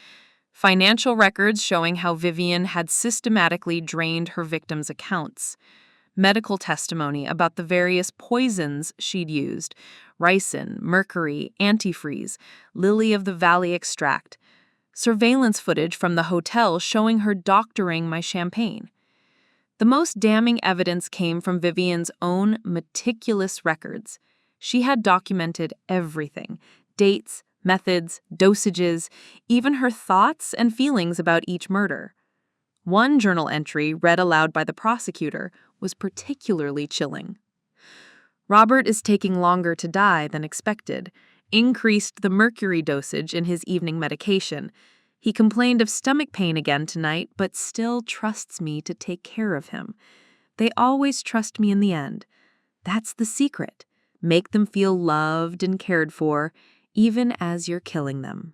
Financial records showing how Vivienne had systematically drained her victims' accounts. Medical testimony about the various poisons she'd used: ricin, mercury, antifreeze, lily-of-the-valley extract. Surveillance footage from the hotel showing her doctoring my champagne. The most damning evidence came from Vivienne's own meticulous records. She had documented everything: dates, methods, dosages, even her thoughts and feelings about each murder. One journal entry, read aloud by the prosecutor, was particularly chilling. Robert is taking longer to die than expected, increased the mercury dosage in his evening medication. He complained of stomach pain again tonight, but still trusts me to take care of him. They always trust me in the end. That's the secret. Make them feel loved and cared for, even as you're killing them.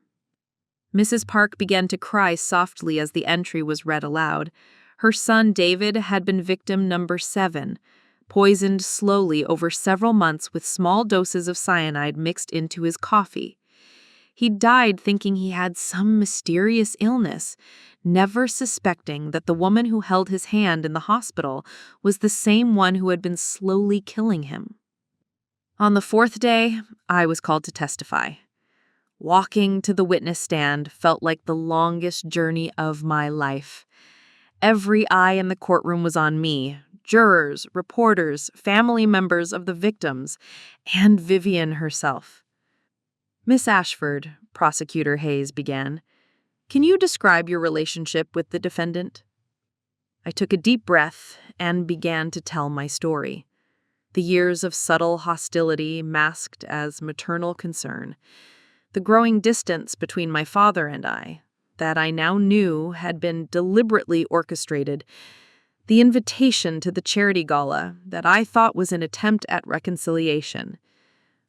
Mrs. Park began to cry softly as the entry was read aloud. Her son David had been victim number 7, poisoned slowly over several months with small doses of cyanide mixed into his coffee. He died thinking he had some mysterious illness, never suspecting that the woman who held his hand in the hospital was the same one who had been slowly killing him. On the 4th day, I was called to testify. Walking to the witness stand felt like the longest journey of my life. Every eye in the courtroom was on me: jurors, reporters, family members of the victims, and Vivienne herself. Miss Ashford, Prosecutor Hayes began, can you describe your relationship with the defendant? I took a deep breath and began to tell my story. The years of subtle hostility masked as maternal concern. The growing distance between my father and I, that I now knew had been deliberately orchestrated. The invitation to the charity gala that I thought was an attempt at reconciliation.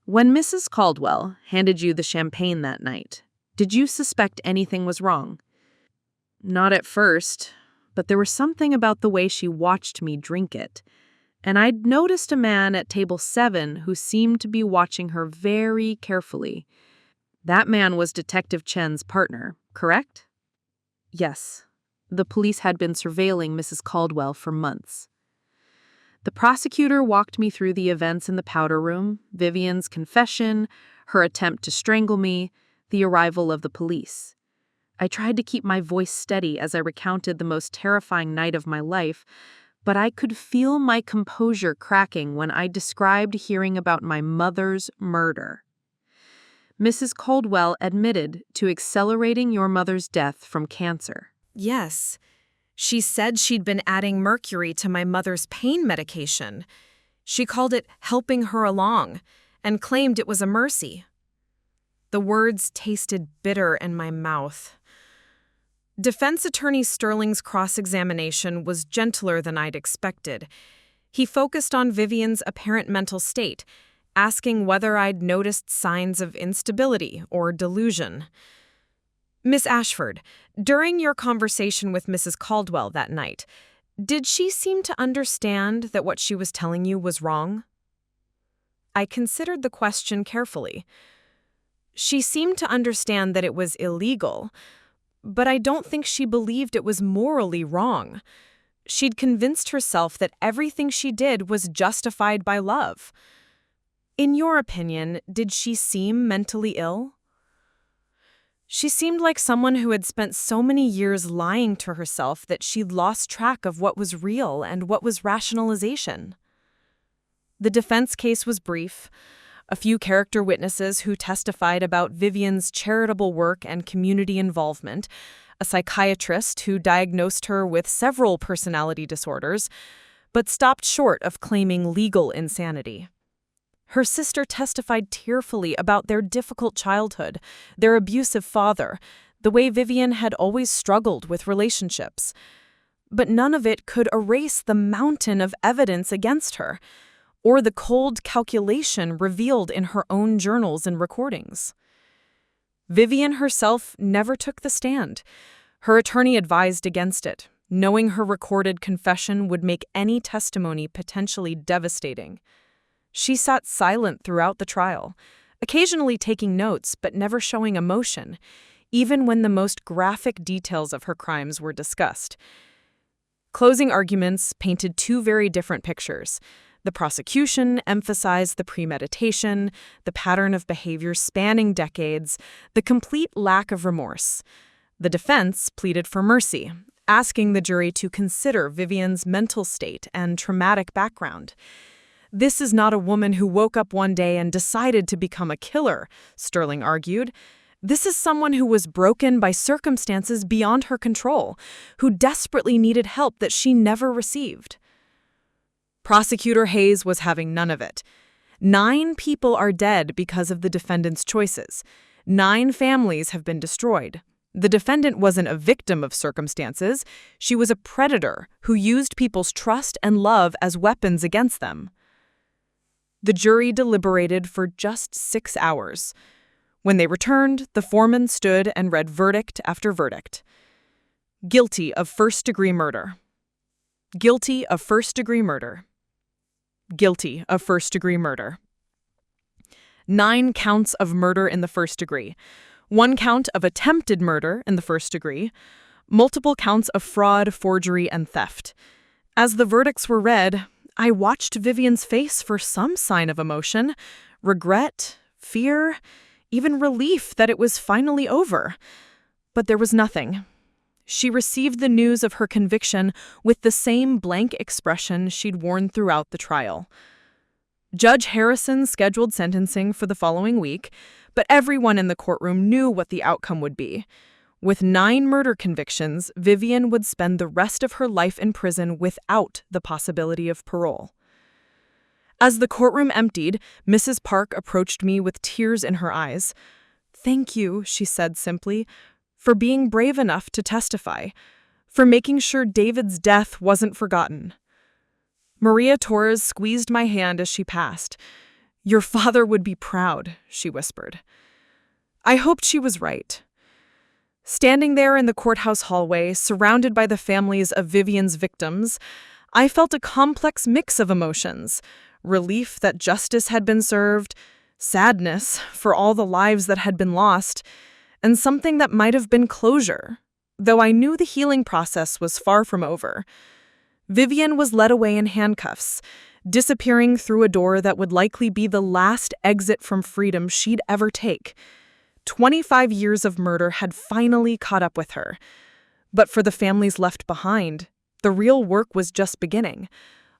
When Mrs. Caldwell handed you the champagne that night, did you suspect anything was wrong? Not at first, but there was something about the way she watched me drink it. And I'd noticed a man at table 7 who seemed to be watching her very carefully. That man was Detective Chen's partner, correct? Yes. The police had been surveilling Mrs. Caldwell for months. The prosecutor walked me through the events in the powder room, Vivienne's confession, her attempt to strangle me, the arrival of the police. I tried to keep my voice steady as I recounted the most terrifying night of my life, but I could feel my composure cracking when I described hearing about my mother's murder. Mrs. Caldwell admitted to accelerating your mother's death from cancer. Yes. She said she'd been adding mercury to my mother's pain medication. She called it helping her along and claimed it was a mercy. The words tasted bitter in my mouth. Defense attorney Sterling's cross-examination was gentler than I'd expected. He focused on Vivienne's apparent mental state, asking whether I'd noticed signs of instability or delusion. Miss Ashford, during your conversation with Mrs. Caldwell that night, did she seem to understand that what she was telling you was wrong? I considered the question carefully. She seemed to understand that it was illegal, but I don't think she believed it was morally wrong. She'd convinced herself that everything she did was justified by love. In your opinion, did she seem mentally ill? She seemed like someone who had spent so many years lying to herself that she'd lost track of what was real and what was rationalization. The defense case was brief. A few character witnesses who testified about Vivienne's charitable work and community involvement, a psychiatrist who diagnosed her with several personality disorders, but stopped short of claiming legal insanity. Her sister testified tearfully about their difficult childhood, their abusive father, the way Vivienne had always struggled with relationships. But none of it could erase the mountain of evidence against her, or the cold calculation revealed in her own journals and recordings. Vivienne herself never took the stand. Her attorney advised against it, knowing her recorded confession would make any testimony potentially devastating. She sat silent throughout the trial, occasionally taking notes but never showing emotion, even when the most graphic details of her crimes were discussed. Closing arguments painted two very different pictures. The prosecution emphasized the premeditation, the pattern of behavior spanning decades, the complete lack of remorse. The defense pleaded for mercy, asking the jury to consider Vivienne's mental state and traumatic background. This is not a woman who woke up one day and decided to become a killer, Sterling argued. This is someone who was broken by circumstances beyond her control, who desperately needed help that she never received. Prosecutor Hayes was having none of it. 9 people are dead because of the defendant's choices. 9 families have been destroyed. The defendant wasn't a victim of circumstances. She was a predator who used people's trust and love as weapons against them. The jury deliberated for just 6 hours. When they returned, the foreman stood and read verdict after verdict. Guilty of first-degree murder. Guilty of first-degree murder. Guilty of first-degree murder. 9 counts of murder in the first degree. 1 count of attempted murder in the first degree. Multiple counts of fraud, forgery, and theft. As the verdicts were read, I watched Vivienne's face for some sign of emotion, regret, fear, even relief that it was finally over. But there was nothing. She received the news of her conviction with the same blank expression she'd worn throughout the trial. Judge Harrison scheduled sentencing for the following week, but everyone in the courtroom knew what the outcome would be. With 9 murder convictions, Vivienne would spend the rest of her life in prison without the possibility of parole. As the courtroom emptied, Mrs. Park approached me with tears in her eyes. "Thank you," she said simply, "for being brave enough to testify, for making sure David's death wasn't forgotten." Maria Torres squeezed my hand as she passed. "Your father would be proud," she whispered. I hoped she was right. Standing there in the courthouse hallway, surrounded by the families of Vivienne's victims, I felt a complex mix of emotions: relief that justice had been served, sadness for all the lives that had been lost, and something that might have been closure, though I knew the healing process was far from over. Vivienne was led away in handcuffs, disappearing through a door that would likely be the last exit from freedom she'd ever take. 25 years of murder had finally caught up with her. But for the families left behind, The real work was just beginning.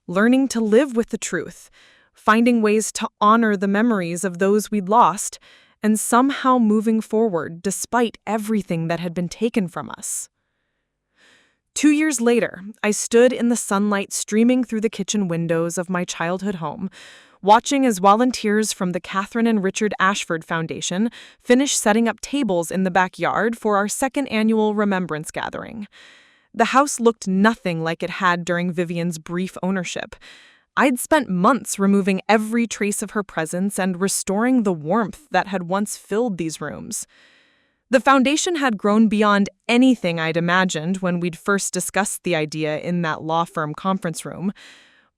Learning to live with the truth, finding ways to honor the memories of those we'd lost, and somehow moving forward despite everything that had been taken from us. 2 years later, I stood in the sunlight streaming through the kitchen windows of my childhood home, watching as volunteers from the Catherine and Richard Ashford Foundation finished setting up tables in the backyard for our second annual remembrance gathering. The house looked nothing like it had during Vivienne's brief ownership. I'd spent months removing every trace of her presence and restoring the warmth that had once filled these rooms. The foundation had grown beyond anything I'd imagined when we'd first discussed the idea in that law firm conference room.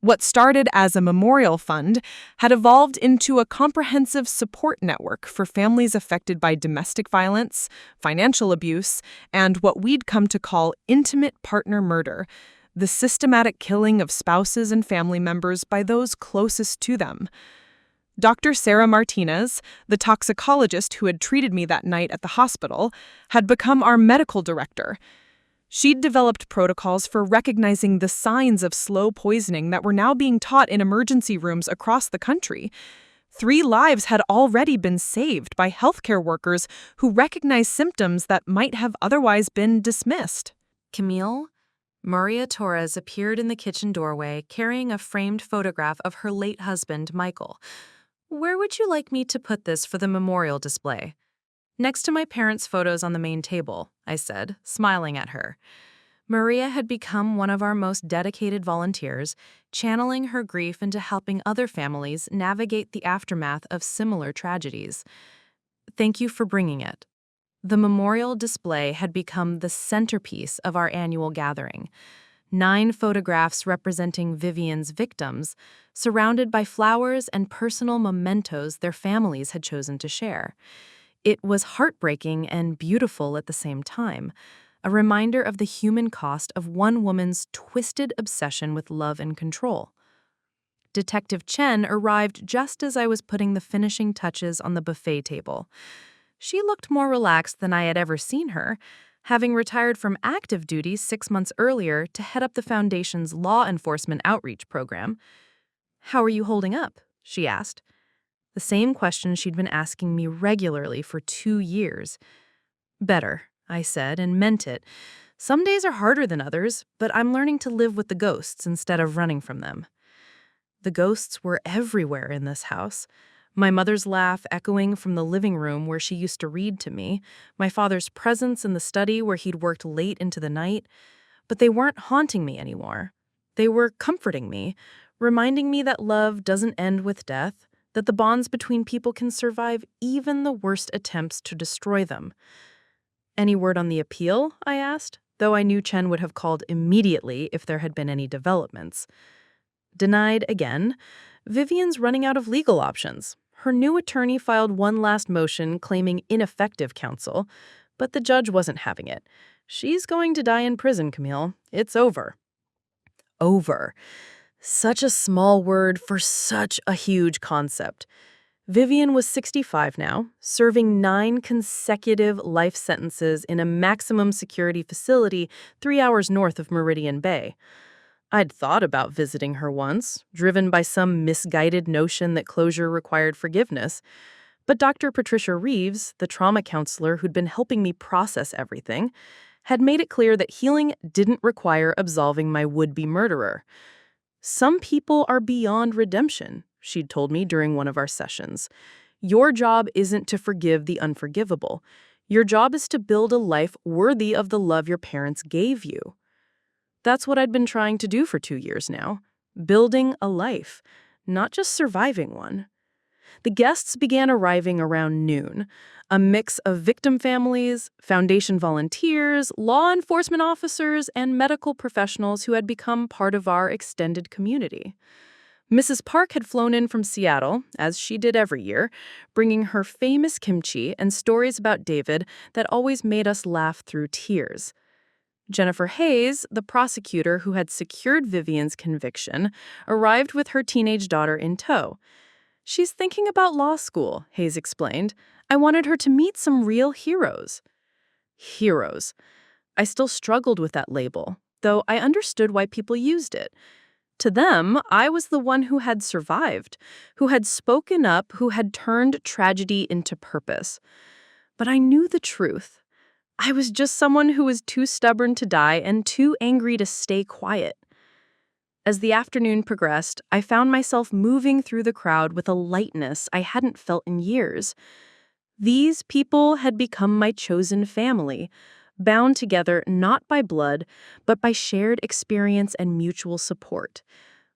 What started as a memorial fund had evolved into a comprehensive support network for families affected by domestic violence, financial abuse, and what we'd come to call intimate partner murder, the systematic killing of spouses and family members by those closest to them. Dr. Sarah Martinez, the toxicologist who had treated me that night at the hospital, had become our medical director. She'd developed protocols for recognizing the signs of slow poisoning that were now being taught in emergency rooms across the country. 3 lives had already been saved by healthcare workers who recognized symptoms that might have otherwise been dismissed. Camille, Maria Torres appeared in the kitchen doorway carrying a framed photograph of her late husband, Michael. "Where would you like me to put this for the memorial display?" "Next to my parents' photos on the main table," I said, smiling at her. Maria had become one of our most dedicated volunteers, channeling her grief into helping other families navigate the aftermath of similar tragedies. "Thank you for bringing it." The memorial display had become the centerpiece of our annual gathering. 9 photographs representing Vivienne's victims, surrounded by flowers and personal mementos their families had chosen to share. It was heartbreaking and beautiful at the same time, a reminder of the human cost of one woman's twisted obsession with love and control. Detective Chen arrived just as I was putting the finishing touches on the buffet table. She looked more relaxed than I had ever seen her, having retired from active duty 6 months earlier to head up the Foundation's law enforcement outreach program. "How are you holding up?" she asked. The same question she'd been asking me regularly for 2 years. "Better," I said, and meant it. "Some days are harder than others, but I'm learning to live with the ghosts instead of running from them." The ghosts were everywhere in this house. My mother's laugh echoing from the living room where she used to read to me, my father's presence in the study where he'd worked late into the night. But they weren't haunting me anymore. They were comforting me, reminding me that love doesn't end with death, that the bonds between people can survive even the worst attempts to destroy them. "Any word on the appeal?" I asked, though I knew Chen would have called immediately if there had been any developments. Denied again. Vivienne's running out of legal options. Her new attorney filed one last motion claiming ineffective counsel, but the judge wasn't having it. "She's going to die in prison, Camille. It's over." Over. Such a small word for such a huge concept. Vivienne was 65 now, serving 9 consecutive life sentences in a maximum security facility 3 hours north of Meridian Bay. I'd thought about visiting her once, driven by some misguided notion that closure required forgiveness. But Dr. Patricia Reeves, the trauma counselor who'd been helping me process everything, had made it clear that healing didn't require absolving my would-be murderer. "Some people are beyond redemption," she'd told me during one of our sessions. "Your job isn't to forgive the unforgivable. Your job is to build a life worthy of the love your parents gave you." That's what I'd been trying to do for 2 years now. Building a life, not just surviving one. The guests began arriving around noon. A mix of victim families, foundation volunteers, law enforcement officers, and medical professionals who had become part of our extended community. Mrs. Park had flown in from Seattle, as she did every year, bringing her famous kimchi and stories about David that always made us laugh through tears. Jennifer Hayes, the prosecutor who had secured Vivienne's conviction, arrived with her teenage daughter in tow. "She's thinking about law school," Hayes explained. "I wanted her to meet some real heroes." Heroes. I still struggled with that label. though I understood why people used it. To them, I was the one who had survived, who had spoken up, who had turned tragedy into purpose. But I knew the truth. I was just someone who was too stubborn to die and too angry to stay quiet. As the afternoon progressed, I found myself moving through the crowd with a lightness I hadn't felt in years. These people had become my chosen family, bound together not by blood, but by shared experience and mutual support.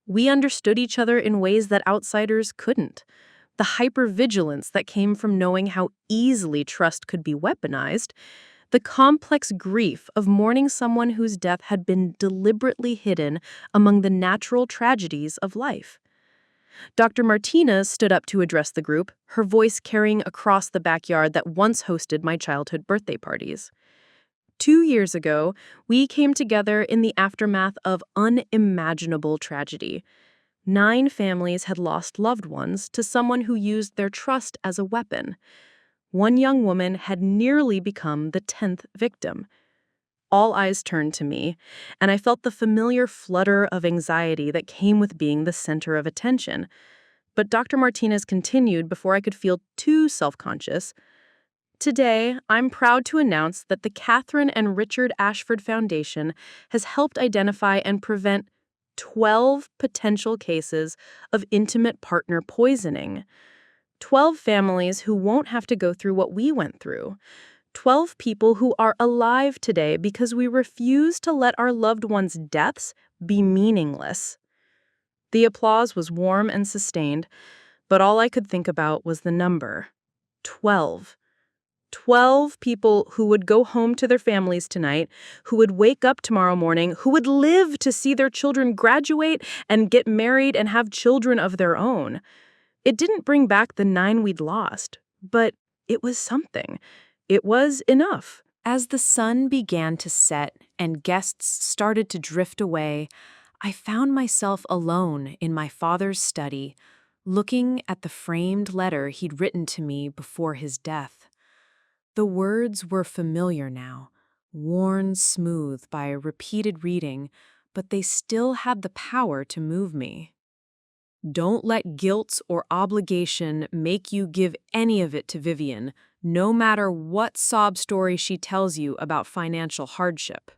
We understood each other in ways that outsiders couldn't. The hypervigilance that came from knowing how easily trust could be weaponized, the complex grief of mourning someone whose death had been deliberately hidden among the natural tragedies of life. Dr. Martinez stood up to address the group, her voice carrying across the backyard that once hosted my childhood birthday parties. 2 years ago, we came together in the aftermath of unimaginable tragedy. 9 families had lost loved ones to someone who used their trust as a weapon. One young woman had nearly become the 10th victim. All eyes turned to me, and I felt the familiar flutter of anxiety that came with being the center of attention. But Dr. Martinez continued before I could feel too self-conscious. Today, I'm proud to announce that the Catherine and Richard Ashford Foundation has helped identify and prevent 12 potential cases of intimate partner poisoning. 12 families who won't have to go through what we went through. 12 people who are alive today because we refuse to let our loved ones' deaths be meaningless. The applause was warm and sustained, but all I could think about was the number. 12. 12 people who would go home to their families tonight, who would wake up tomorrow morning, who would live to see their children graduate and get married and have children of their own. It didn't bring back the 9 we'd lost, but it was something. It was enough. As the sun began to set and guests started to drift away, I found myself alone in my father's study, looking at the framed letter he'd written to me before his death. The words were familiar now, worn smooth by repeated reading, but they still had the power to move me. Don't let guilt or obligation make you give any of it to Vivienne, no matter what sob story she tells you about financial hardship.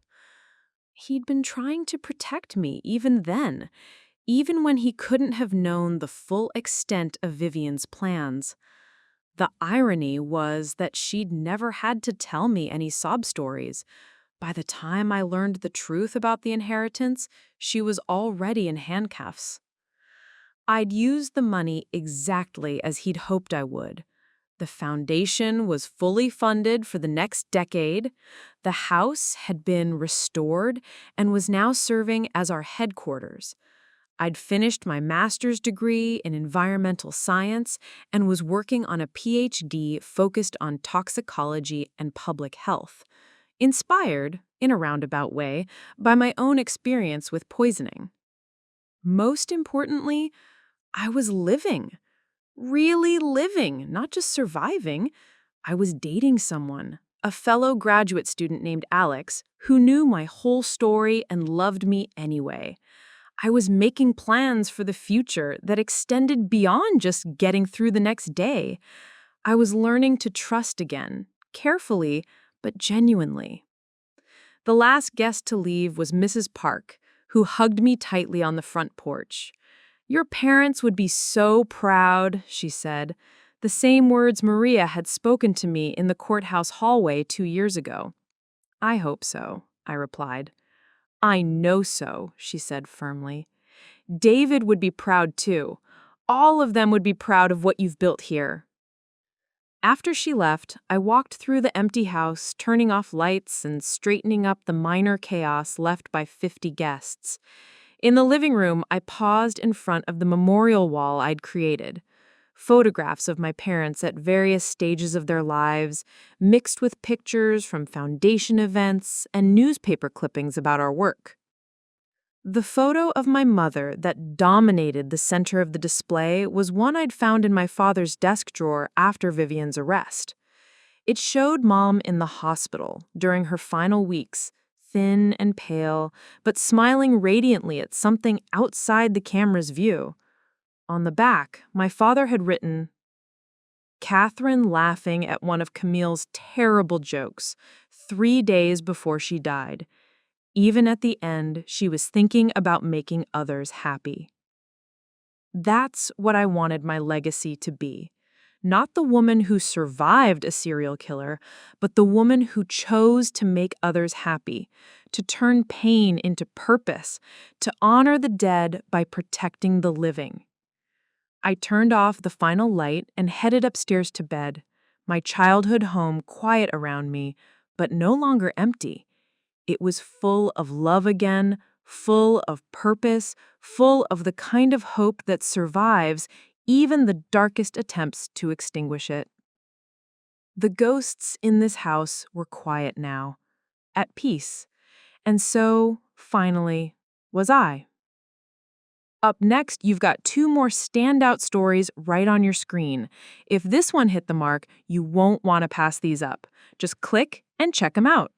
He'd been trying to protect me even then, even when he couldn't have known the full extent of Vivienne's plans. The irony was that she'd never had to tell me any sob stories. By the time I learned the truth about the inheritance, she was already in handcuffs. I'd used the money exactly as he'd hoped I would. The foundation was fully funded for the next decade. The house had been restored and was now serving as our headquarters. I'd finished my master's degree in environmental science and was working on a PhD focused on toxicology and public health, inspired, in a roundabout way, by my own experience with poisoning. Most importantly, I was living. Really living, not just surviving. I was dating someone, a fellow graduate student named Alex, who knew my whole story and loved me anyway. I was making plans for the future that extended beyond just getting through the next day. I was learning to trust again, carefully, but genuinely. The last guest to leave was Mrs. Park, who hugged me tightly on the front porch. "Your parents would be so proud," she said, the same words Maria had spoken to me in the courthouse hallway 2 years ago. "I hope so," I replied. "I know so," she said firmly. "David would be proud too. All of them would be proud of what you've built here." After she left, I walked through the empty house, turning off lights and straightening up the minor chaos left by 50 guests. In the living room, I paused in front of the memorial wall I'd created. Photographs of my parents at various stages of their lives, mixed with pictures from foundation events and newspaper clippings about our work. The photo of my mother that dominated the center of the display was one I'd found in my father's desk drawer after Vivienne's arrest. It showed Mom in the hospital during her final weeks, thin and pale, but smiling radiantly at something outside the camera's view. On the back, my father had written, Catherine laughing at one of Camille's terrible jokes 3 days before she died. Even at the end, she was thinking about making others happy. That's what I wanted my legacy to be. Not the woman who survived a serial killer, but the woman who chose to make others happy, to turn pain into purpose, to honor the dead by protecting the living. I turned off the final light and headed upstairs to bed, my childhood home quiet around me, but no longer empty. It was full of love again, full of purpose, full of the kind of hope that survives even the darkest attempts to extinguish it. The ghosts in this house were quiet now, at peace, and so, finally, was I. Up next, you've got 2 more standout stories right on your screen. If this one hit the mark, you won't want to pass these up. Just click and check them out.